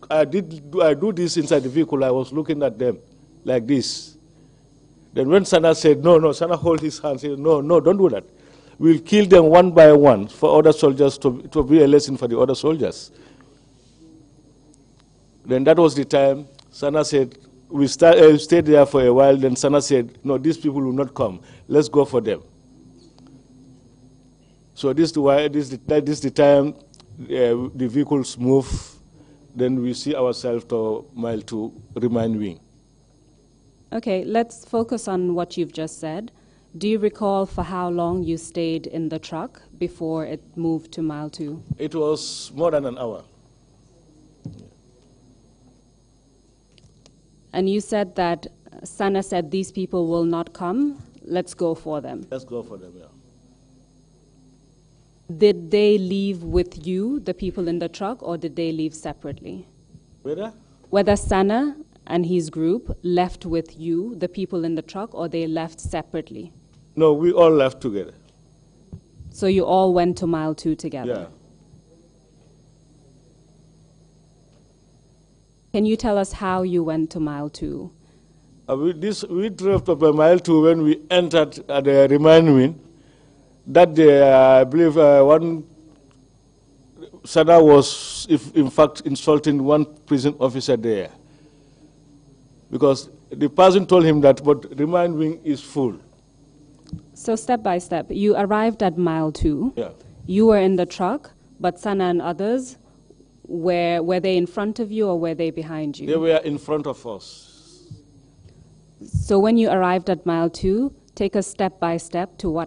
I do this inside the vehicle, I was looking at them like this. Then when Sana said, no, Sana hold his hand, said, no, don't do that. We'll kill them one by one for other soldiers to be a lesson for the other soldiers. Then that was the time Sana said, we stayed there for a while, then Sana said, no, these people will not come. Let's go for them. So this is the time the vehicles move, then we see ourselves to mile 2, remain wing. Okay, let's focus on what you've just said. Do you recall for how long you stayed in the truck before it moved to mile 2? It was more than an hour. And you said that Sana said, these people will not come, let's go for them. Let's go for them, yeah. Did they leave with you, the people in the truck, or did they leave separately? Whether Sana and his group left with you, the people in the truck, or they left separately? No, we all left together. So you all went to mile 2 together? Yeah. Can you tell us how you went to mile 2? We drove to mile 2 when we entered at the remain wing. That day, I believe one Sana was, in fact, insulting one prison officer there. Because the person told him that, but remand wing is full. So step by step, you arrived at mile 2. Yeah. You were in the truck, but Sana and others, were they in front of you or were they behind you? They were in front of us. So when you arrived at mile 2, take us step by step to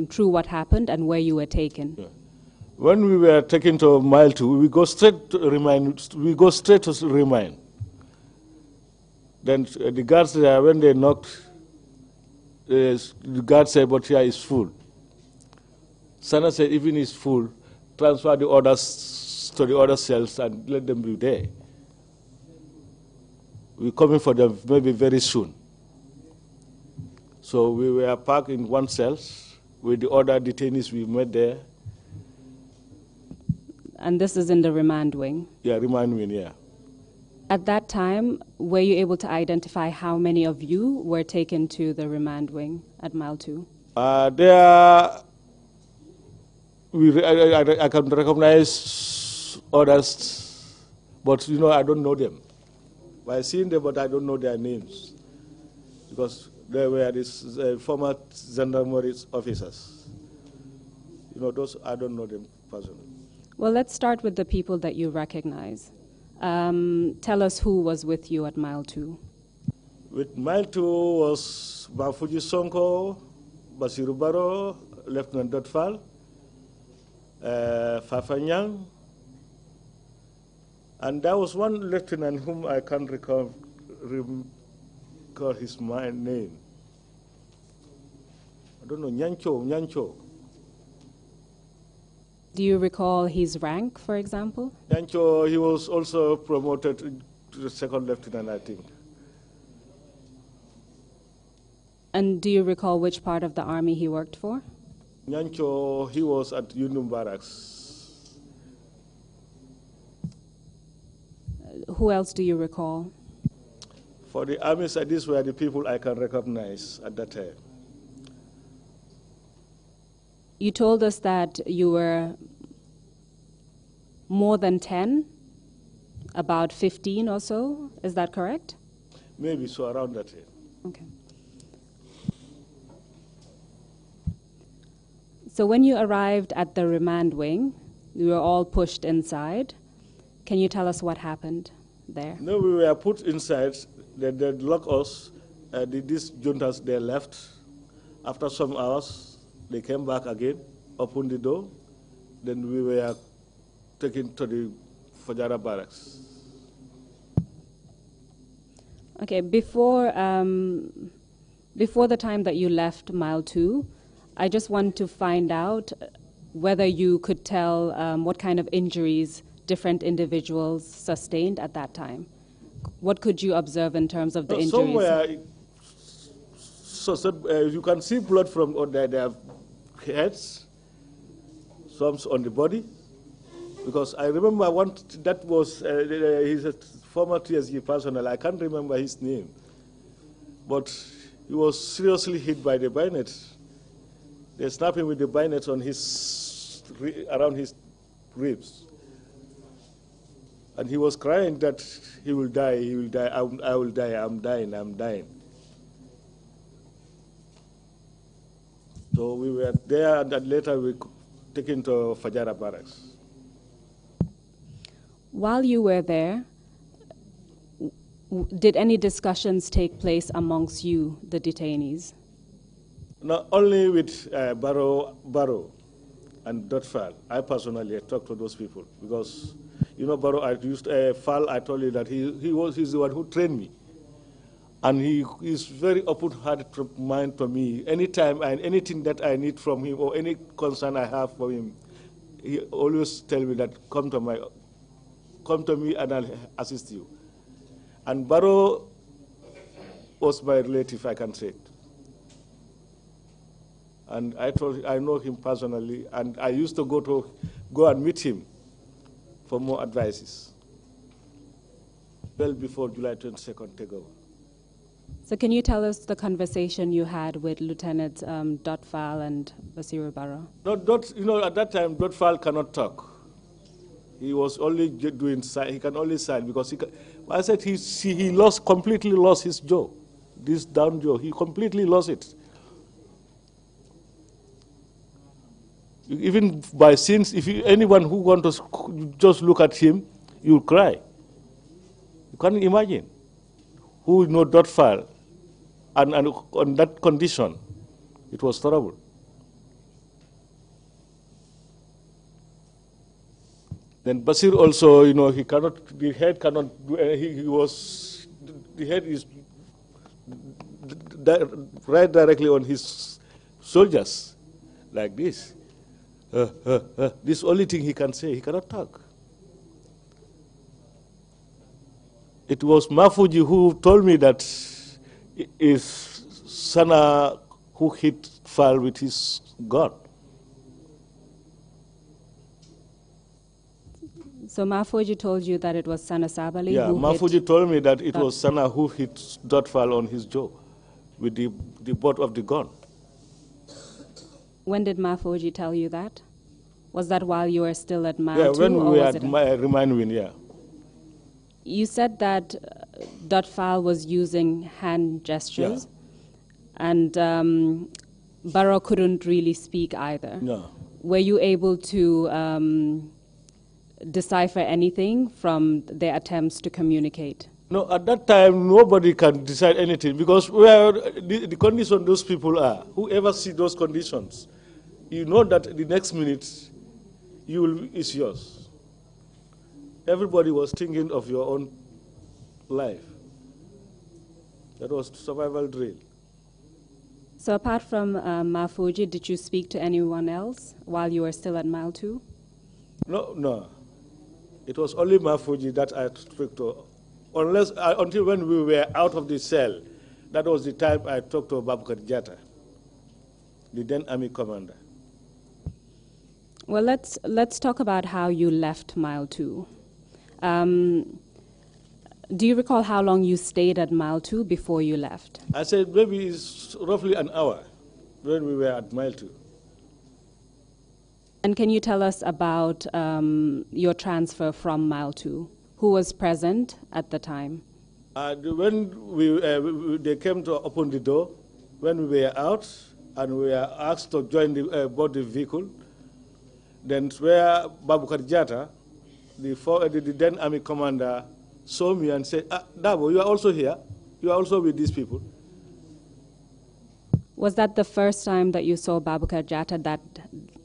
through what happened and where you were taken. Yeah. When we were taken to mile 2, we go straight to remand. We go straight to remand. Then the guards there, when they knocked, the guard said, but here is full. Sana said, even it's full, transfer the others to the other cells and let them be there. We're coming for them maybe very soon. So we were parked in one cell with the other detainees we met there. And this is in the remand wing? Yeah, remand wing, yeah. At that time, were you able to identify how many of you were taken to the remand wing at mile 2? I can recognize others, but I don't know them. I've seen them, but I don't know their names because they were these former gendarmerie officers. Those I don't know them personally. Well, let's start with the people that you recognize. Tell us who was with you at mile 2. With mile 2 was Bafuji Sonko, Basiru Baro, Lieutenant Dotfal, Fafanyang, and there was one lieutenant whom I can't recall his name. I don't know, Nyancho. Do you recall his rank, for example? Nyancho, he was also promoted to the second lieutenant, I think. And do you recall which part of the army he worked for? Nyancho, he was at Yundum Barracks. Who else do you recall? For the army, these were the people I can recognize at that time. You told us that you were more than 10, about 15 or so. Is that correct? Maybe so, around that time. Okay. So when you arrived at the remand wing, you were all pushed inside. Can you tell us what happened there? No, we were put inside. They locked us. These juntas, they left. After some hours, they came back again, opened the door. Then we were taken to the Fajara barracks. Okay, before the time that you left mile 2, I just want to find out whether you could tell what kind of injuries different individuals sustained at that time. What could you observe in terms of the injuries? you can see blood from on their heads, some on the body. Because I remember one that was he's a former TRRC personnel. I can't remember his name, but he was seriously hit by the bayonet. They snapped him with the bayonet on around his ribs, and he was crying that he will die, he will die, I will die, I'm dying, I'm dying. So we were there, and later we taken to Fajara barracks. While you were there, did any discussions take place amongst you, the detainees? Not only with Barrow and Dotfal. I personally talked to those people because, you know, Barrow, Fal, I told you that he's the one who trained me. And he is very open-hearted mind to me. Anytime and anything that I need from him or any concern I have for him, he always tell me that come to me and I'll assist you. And Barrow was my relative, I can say it. And I know him personally, and I used to go and meet him for more advices. Well before July 22nd takeover. So can you tell us the conversation you had with Lieutenant Dotfal and Basiru Barrow? No, at that time, Dotfal cannot talk. He was only doing sign. He can only sign because I said he completely lost his jaw, this down jaw. He completely lost it. Even by scenes, anyone who wants to just look at him, you'll cry. You can't imagine who know Dotfal, and on that condition, it was terrible. Then Basir also, you know, the head cannot do the head is right directly on his soldiers, like this. This only thing he can say, he cannot talk. It was Mafuji who told me that it is Sana who hit Fal with his gun. So Mafuji told you that it was Sana Sabali who Mafuji told me that it was Sana who hit Dotfal on his jaw with the butt of the gun. When did Mafuji tell you that? Was that while you were still at Mile 2? Yeah, when we were at Remind, yeah. You said that Dotfal was using hand gestures, and Barrow couldn't really speak either. No. Were you able to decipher anything from their attempts to communicate? No, at that time, nobody can decide anything because where the condition those people are, whoever see those conditions, you know that the next minute is yours. Everybody was thinking of your own life. That was survival drill. So apart from Mafuji, did you speak to anyone else while you were still at Mile 2? No. It was only Mafuji that I spoke to, until when we were out of the cell. That was the time I talked to Babukar Jatta, the then army commander. Well, let's talk about how you left Mile 2. Do you recall how long you stayed at Mile 2 before you left? I said maybe it's roughly an hour when we were at Mile 2. And can you tell us about your transfer from Mile 2? Who was present at the time? When they came to open the door, when we were out and we were asked to join board the vehicle, then where Babukar Jatta, the then army commander, saw me and said, Dabo, you are also here? You are also with these people? Was that the first time that you saw Babukar Jatta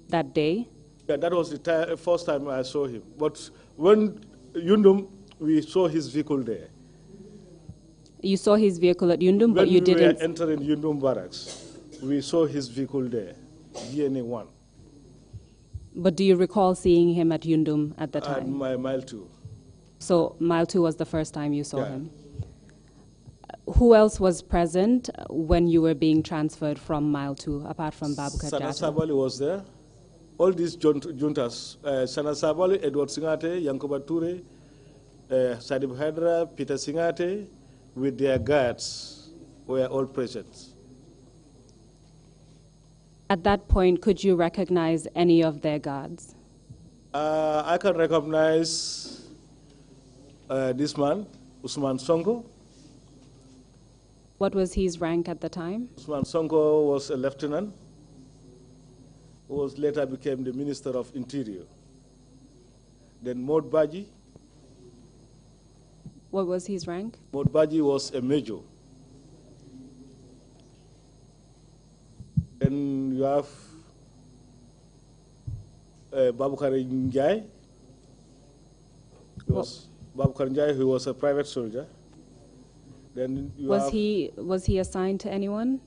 that day? Yeah, that was the first time I saw him. But when Yundum, we saw his vehicle there. You saw his vehicle at Yundum, but you didn't? When we were entering Yundum barracks, we saw his vehicle there, DNA 1. But do you recall seeing him at Yundum at the time? At Mile 2. So Mile 2 was the first time you saw him? Who else was present when you were being transferred from Mile 2, apart from Babukar Sana Jatta? Sabali was there. All these juntas, Sana Sabali, Edward Singate, Yankuba Ture, Sadib Hydra, Peter Singate, with their guards, were all present. At that point, could you recognize any of their guards? I can recognize this man, Usman Sonko. What was his rank at the time? Usman Sonko was a lieutenant, who was later became the Minister of Interior. Then Maud Baji. What was his rank? Maud Baji was a major. Then you have Babukar Njai. Babukar Njai, who was a private soldier. Then you Was have he assigned to anyone?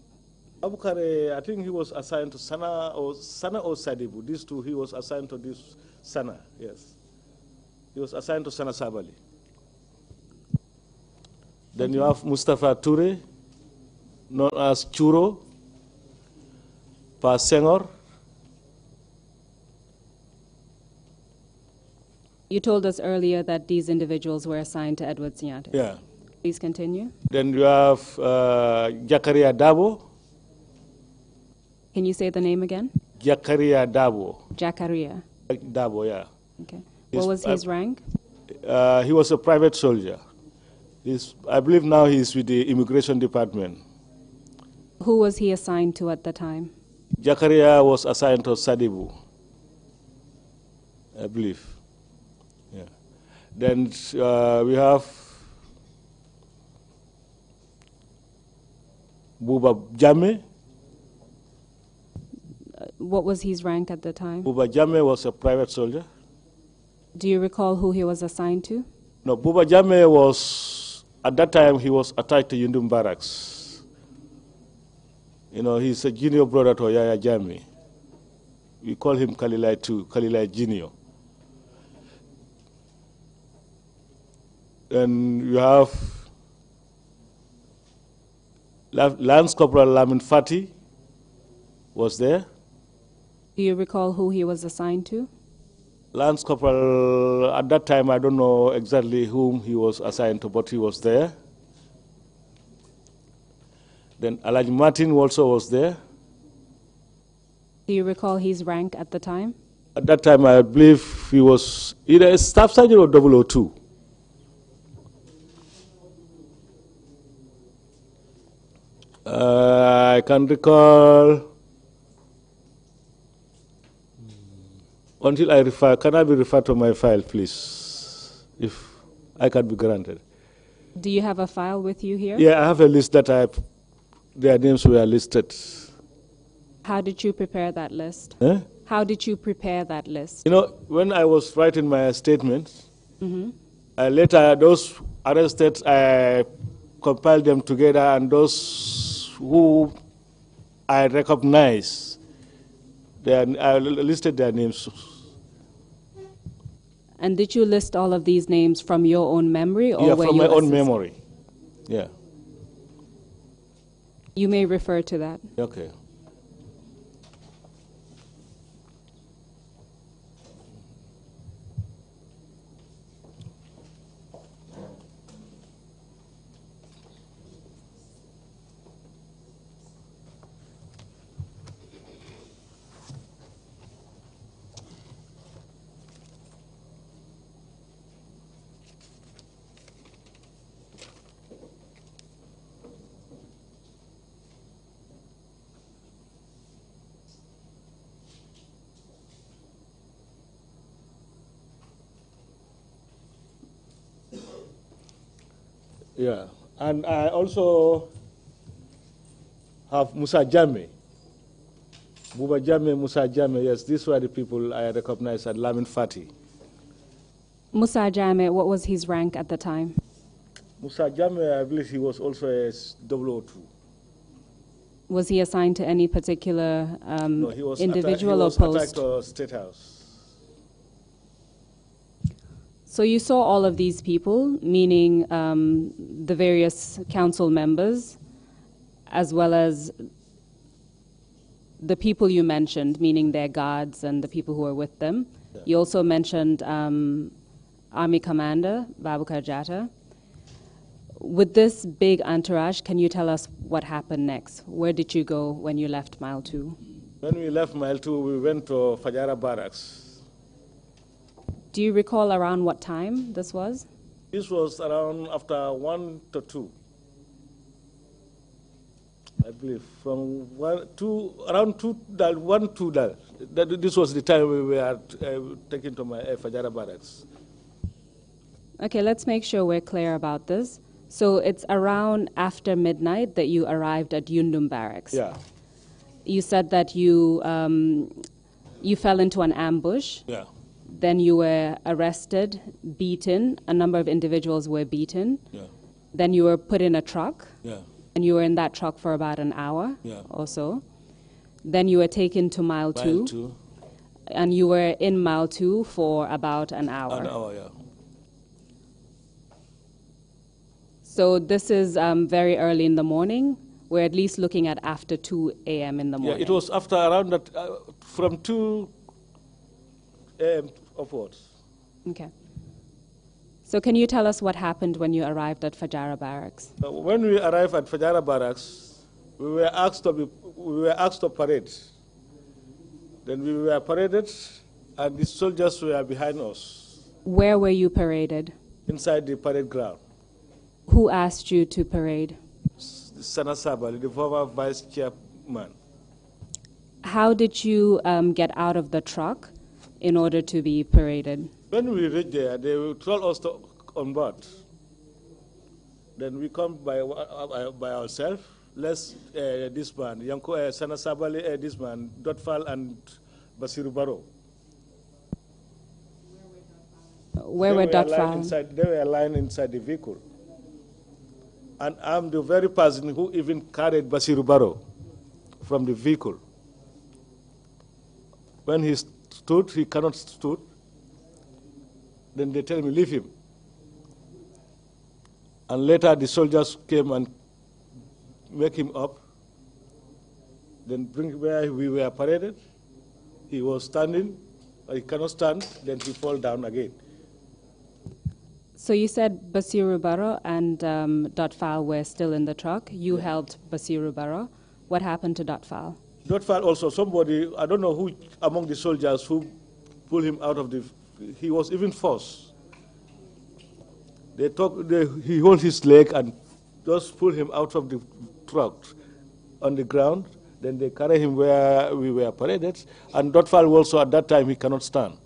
Babukar, I think he was assigned to Sana or Sadibu. These two, he was assigned to this Sana, yes. He was assigned to Sana Sabali. Then you have Mustafa Ture, known as Churo, Pa Senghor. You told us earlier that these individuals were assigned to Edward Singate. Yeah. Please continue. Then you have Jakaria Dabo. Can you say the name again? Jakaria Dabo. Jakaria. Dabo, yeah. Okay. He's, What was his rank? He was a private soldier. I believe now he's with the Immigration Department. Who was he assigned to at the time? Jakaria was assigned to Sadibu, I believe. Yeah. Then we have Buba Jame. What was his rank at the time? Buba Jame was a private soldier. Do you recall who he was assigned to? No, Buba Jame was, at that time, he was attached to Yundum Barracks. You know, he's a junior brother to Yaya Jame. We call him Kalilai too, Kalilai Junior. And you have Lance Corporal Lamin Fati was there. Do you recall who he was assigned to? Lance Corporal, at that time, I don't know exactly whom he was assigned to, but he was there. Then Alhaji Martin also was there. Do you recall his rank at the time? At that time, I believe he was either a staff sergeant or 002. I can recall, until I refer, can I be referred to my file, please, if I can be granted? Do you have a file with you here? Yeah, I have a list that their names were listed. How did you prepare that list? Eh? How did you prepare that list? You know, when I was writing my statement, later those arrested, I compiled them together, and those who I recognize, I listed their names. And did you list all of these names from your own memory? Or Yeah, were from you my own assist- memory. Yeah. You may refer to that. Okay. Yeah, and I also have Musa Jame. Buba Jame, Musa Jame, yes, these were the people I recognized, and Lamin Fati. Musa Jame, what was his rank at the time? Musa Jame, I believe he was also a 002. Was he assigned to any particular No, he was individual he was or post? attacked to State House. So you saw all of these people, meaning the various council members, as well as the people you mentioned, meaning their guards and the people who were with them. Yeah. You also mentioned Army Commander Babukar Jatta. With this big entourage, can you tell us what happened next? Where did you go when you left Mile 2? When we left Mile 2, we went to Fajara Barracks. Do you recall around what time this was? This was around after 1 to 2. I believe from around 2, 1, 2. This was the time we were taken to my Fajara Barracks. Okay, let's make sure we're clear about this. So it's around after midnight that you arrived at Yundum Barracks. Yeah. You said that you fell into an ambush. Yeah. Then you were arrested, beaten. A number of individuals were beaten. Yeah. Then you were put in a truck. Yeah. And you were in that truck for about an hour or so. Then you were taken to Mile 2. Mile 2. And you were in Mile 2 for about an hour. An hour, yeah. So this is very early in the morning. We're at least looking at after 2 a.m. in the morning. Yeah, it was after around that, from 2 a.m. upwards. Okay. So can you tell us what happened when you arrived at Fajara Barracks? When we arrived at Fajara Barracks, we were asked to parade. Then we were paraded, and the soldiers were behind us. Where were you paraded? Inside the parade ground. Who asked you to parade? Sana Sabali, the former vice chairman. How did you get out of the truck in order to be paraded? When we reached there, they told us to on board. Then we come by ourselves. Let's this man, Yanko Sana Sabali, this man, Dotfal and Basiru Baro. Where were Dotfal? They were lying inside the vehicle. And I'm the very person who even carried Basiru Baro from the vehicle. When he stood, he cannot stood. Then they tell me, leave him. And later the soldiers came and wake him up. Then bring where we were paraded. He was standing, he cannot stand, then he fall down again. So you said Basiru Baro and Dotfal were still in the truck. You helped Basiru Baro. What happened to Dotfal? Dotfal also, somebody, I don't know who among the soldiers who pulled him out of the, he was even forced. He held his leg and just pulled him out of the truck on the ground. Then they carry him where we were paraded. And Dotfal also, at that time, he cannot stand.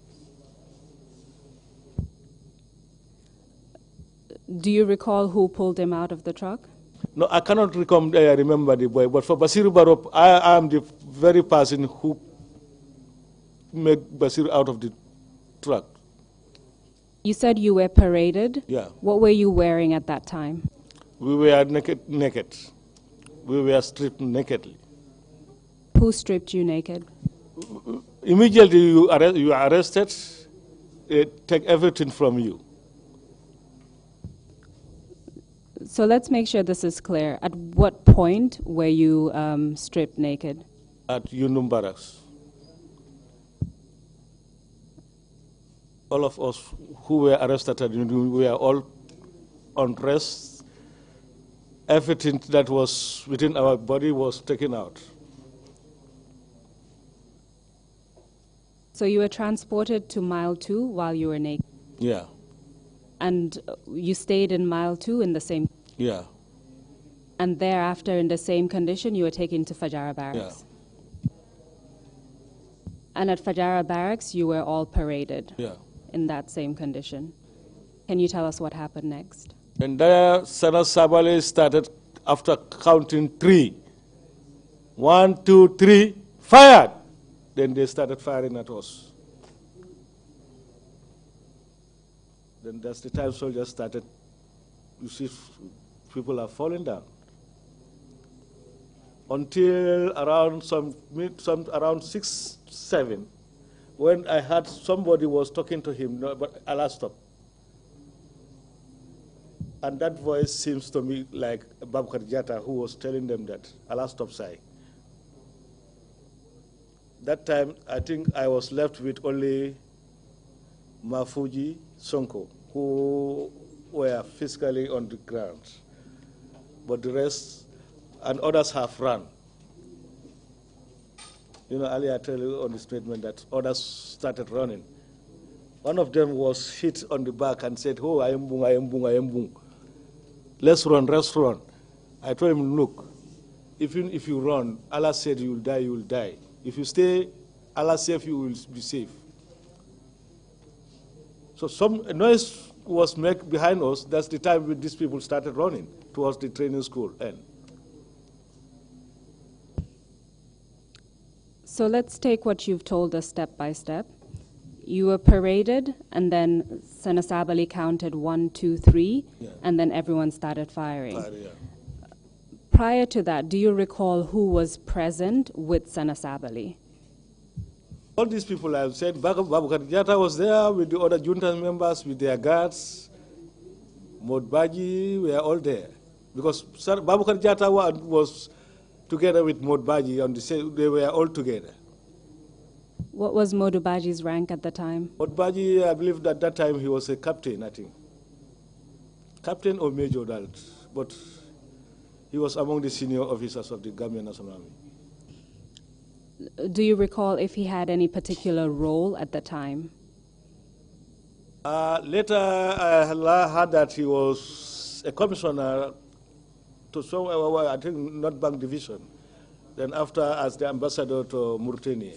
Do you recall who pulled him out of the truck? No, I cannot remember the boy, but for Basiru Baro, I am the very person who made Basiru out of the truck. You said you were paraded. Yeah. What were you wearing at that time? We were naked. We were stripped nakedly. Who stripped you naked? Immediately you are arrested, they take everything from you. So let's make sure this is clear. At what point were you stripped naked? At Yundum Barracks. All of us who were arrested at Yundum, we were all undressed. Everything that was within our body was taken out. So you were transported to Mile 2 while you were naked? Yeah. And you stayed in Mile 2 in the same? Yeah. And thereafter, in the same condition, you were taken to Fajara Barracks? Yeah. And at Fajara Barracks, you were all paraded? Yeah. In that same condition. Can you tell us what happened next? And there, Sana Sabali started after counting 3. 1, 2, 3, fired! Then they started firing at us. Then that's the time soldiers started, you see, people are falling down. Until around around 6, 7, when I heard somebody was talking to him, no, but Allah stopped. And that voice seems to me like Babkar Jata, who was telling them that, Allah stop sigh. That time, I think I was left with only Mafuji, Sonko, who were physically on the ground. But the rest, and others have run. You know, earlier I tell you on the statement that others started running. One of them was hit on the back and said, oh, I am boom, I am boom, I am boom. Let's run, let's run. I told him, look, even if you run, Allah said you will die, you will die. If you stay, Allah safe, you will be safe. So some noise was made behind us. That's the time when these people started running towards the training school end. So let's take what you've told us step by step. You were paraded, and then Sanasabali counted 1, 2, 3, and then everyone started firing. Prior to that, do you recall who was present with Sanasabali? All these people I've said, Babukar Jata was there with the other junta members, with their guards. Modbaji were all there. Because Babukar Jata was together with Modbaji, on they were all together. What was Modubaji's rank at the time? Modbaji, I believe that that time he was a captain, I think. Captain or major, but he was among the senior officers of the Gambian National Army. Do you recall if he had any particular role at the time? Later, I heard that he was a commissioner to some, I think, North Bank Division. Then after, as the ambassador to Mauritania.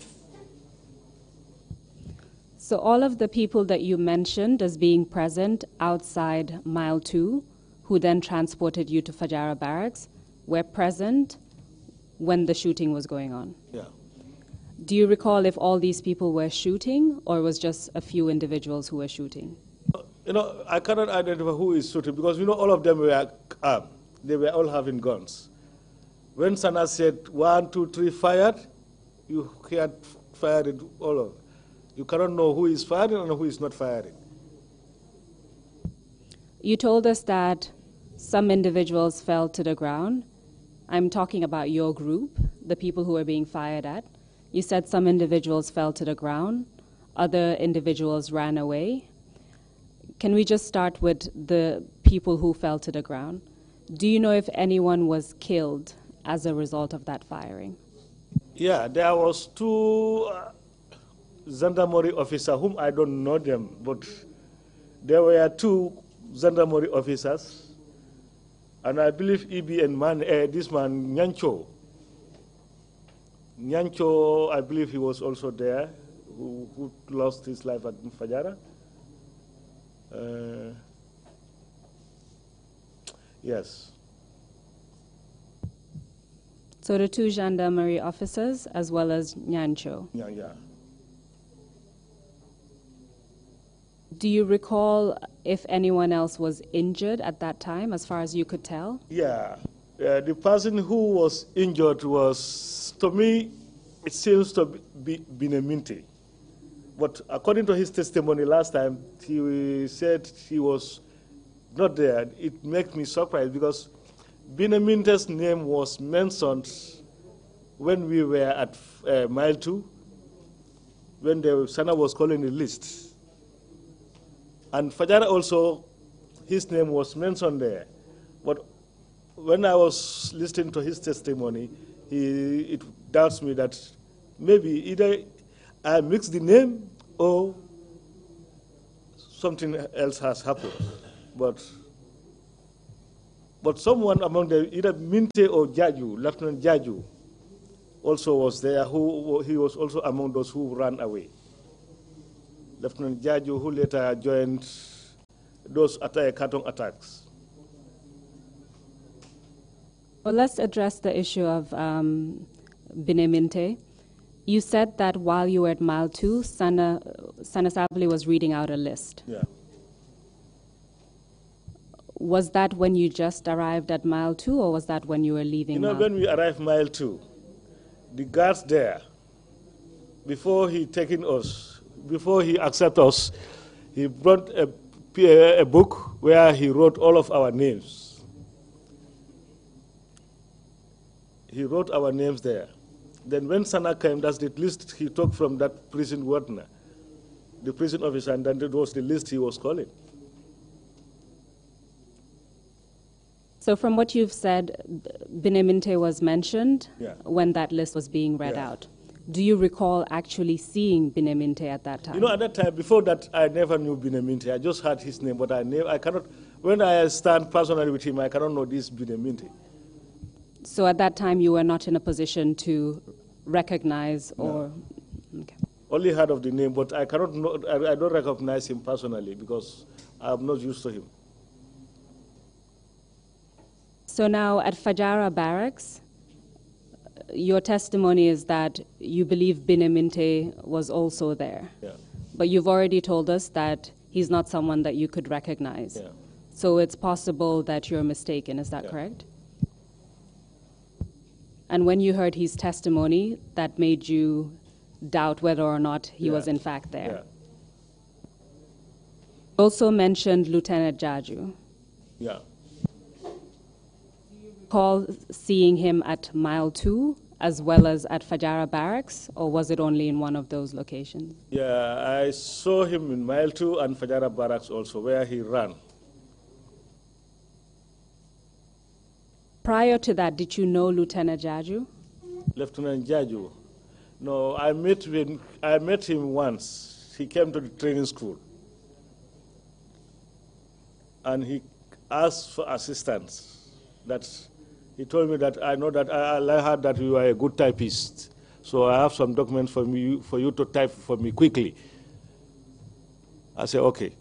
So all of the people that you mentioned as being present outside Mile 2, who then transported you to Fajara Barracks, were present when the shooting was going on? Yeah. Do you recall if all these people were shooting, or was just a few individuals who were shooting? You know, I cannot identify who is shooting because, you know, all of them were armed. They were all having guns. When Sana said 1, 2, 3 fired, you had fired all of them. You cannot know who is firing and who is not firing. You told us that some individuals fell to the ground. I'm talking about your group, the people who were being fired at. You said some individuals fell to the ground, other individuals ran away. Can we just start with the people who fell to the ground? Do you know if anyone was killed as a result of that firing? Yeah, there was 2 gendarmerie officers whom I don't know them, but there were 2 gendarmerie officers, and I believe EB and this man Nyancho, I believe he was also there, who lost his life at Fajara. Yes. So the 2 gendarmerie officers as well as Nyancho. Yeah. Do you recall if anyone else was injured at that time, as far as you could tell? Yeah. The person who was injured was, to me, it seems to be Bineminti. But according to his testimony last time, he said he was not there. It makes me surprised because Bineminte's name was mentioned when we were at Mile 2, when the Sana was calling the list. And Fajara also, his name was mentioned there. But when I was listening to his testimony, it doubts me that maybe either I mixed the name or something else has happened. But someone among them, either Minte or Jaju, Lieutenant Jaju, also was there. He was also among those who ran away. Lieutenant Jaju, who later joined those Katong attacks. Well, let's address the issue of Bineminte. You said that while you were at Mile 2, Sanasabali was reading out a list. Yeah. Was that when you just arrived at Mile 2, or was that when you were leaving? You know, when we arrived Mile 2, the guards there, before he accepted us, he brought a a book where he wrote all of our names. He wrote our names there. Then when Sana came, that's the list he took from that prison warden, the prison officer, and then it was the list he was calling. So from what you've said, Bineminte was mentioned when that list was being read out. Do you recall actually seeing Bineminte at that time? You know, at that time, before that, I never knew Bineminte. I just heard his name, but I cannot, when I stand personally with him, I cannot know this Bineminte. So at that time, you were not in a position to recognize or... Okay. Only heard of the name, but I cannot know, I don't recognize him personally because I'm not used to him. So now at Fajara Barracks, your testimony is that you believe Bineminte was also there. Yeah. But you've already told us that he's not someone that you could recognize. Yeah. So it's possible that you're mistaken, is that correct? And when you heard his testimony, that made you doubt whether or not he was in fact there. Yeah. Also mentioned Lieutenant Jaju. Yeah. Recall seeing him at Mile 2 as well as at Fajara Barracks, or was it only in one of those locations? Yeah, I saw him in Mile 2 and Fajara Barracks also, where he ran. Prior to that, did you know Lieutenant Jaju? Lieutenant Jaju? No, I met him once. He came to the training school. And he asked for assistance. He told me that I know that I heard that you are a good typist. So I have some documents for you to type for me quickly. I said, okay.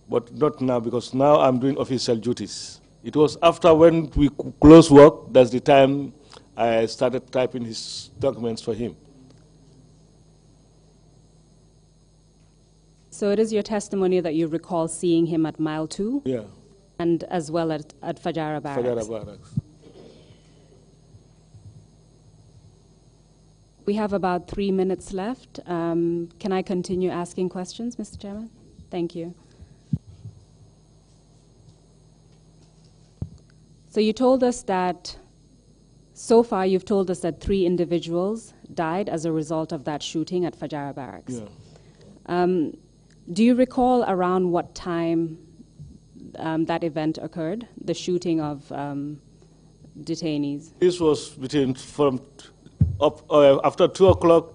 But not now, because now I'm doing official duties. It was after when we closed work, that's the time I started typing his documents for him. So it is your testimony that you recall seeing him at Mile 2? Yeah. And as well at Fajara Barracks? Fajara Barracks. We have about 3 minutes left. Can I continue asking questions, Mr. Chairman? Thank you. So you told us that, so far you've told us that 3 individuals died as a result of that shooting at Fajara Barracks. Yeah. Do you recall around what time that event occurred, the shooting of detainees? This was after 2 o'clock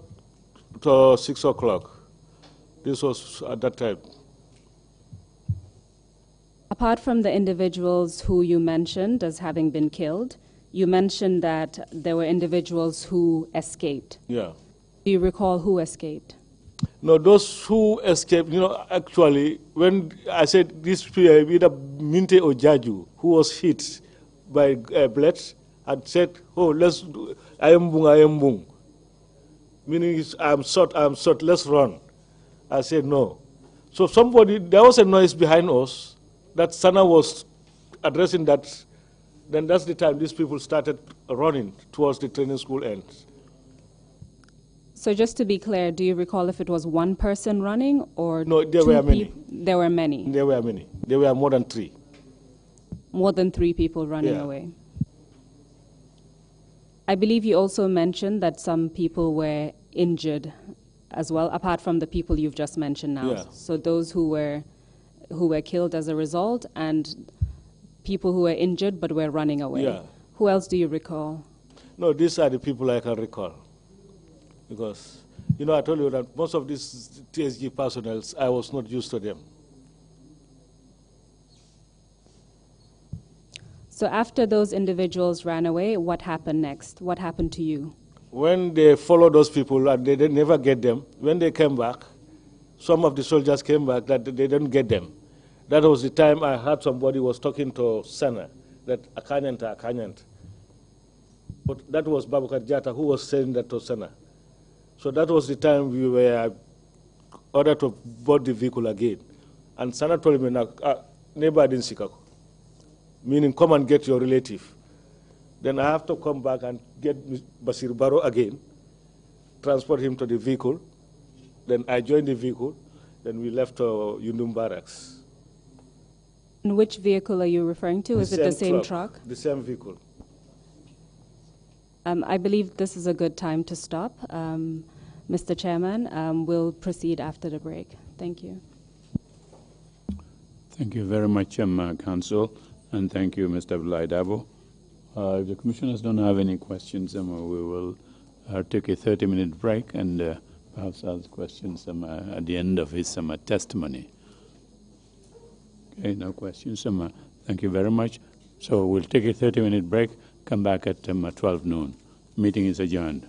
to 6 o'clock. This was at that time. Apart from the individuals who you mentioned as having been killed, you mentioned that there were individuals who escaped. Yeah. Do you recall who escaped? No, those who escaped, actually, when I said this either Minte or Jaju, who was hit by bullets, had said, oh, let's do, I am bung. Meaning, I'm shot, let's run. I said, no. So there was a noise behind us that Sana was addressing that. Then that's the time these people started running towards the training school end. So just to be clear, do you recall if it was one person running or no? There were many. There were many. There were many. There were more than 3. More than 3 people running away. I believe you also mentioned that some people were injured as well, apart from the people you've just mentioned now. Yeah. So those who were killed as a result and people who were injured but were running away. Yeah. Who else do you recall? No, these are the people I can recall. Because, I told you that most of these TSG personnel, I was not used to them. So after those individuals ran away, what happened next? What happened to you? When they followed those people and they didn't never get them, when they came back, some of the soldiers came back that they didn't get them. That was the time I heard somebody was talking to Sana, that Akanyant. But that was Babakar Jata who was saying that to Sana. So that was the time we were ordered to board the vehicle again. And Sana told me, neighbor didn't see Kako. Meaning, come and get your relative. Then I have to come back and get Basir Baro again, transport him to the vehicle. Then I joined the vehicle. Then we left Yundum Barracks. And which vehicle are you referring to? Is it the same truck? The same vehicle. I believe this is a good time to stop. Mr. Chairman, we'll proceed after the break. Thank you. Thank you very much, Council, and thank you, Mr. Abdullahi. If the commissioners don't have any questions, we will take a 30-minute break and perhaps ask questions at the end of his testimony. Okay, no questions. Thank you very much. So we'll take a 30-minute break, come back at 12 noon. Meeting is adjourned.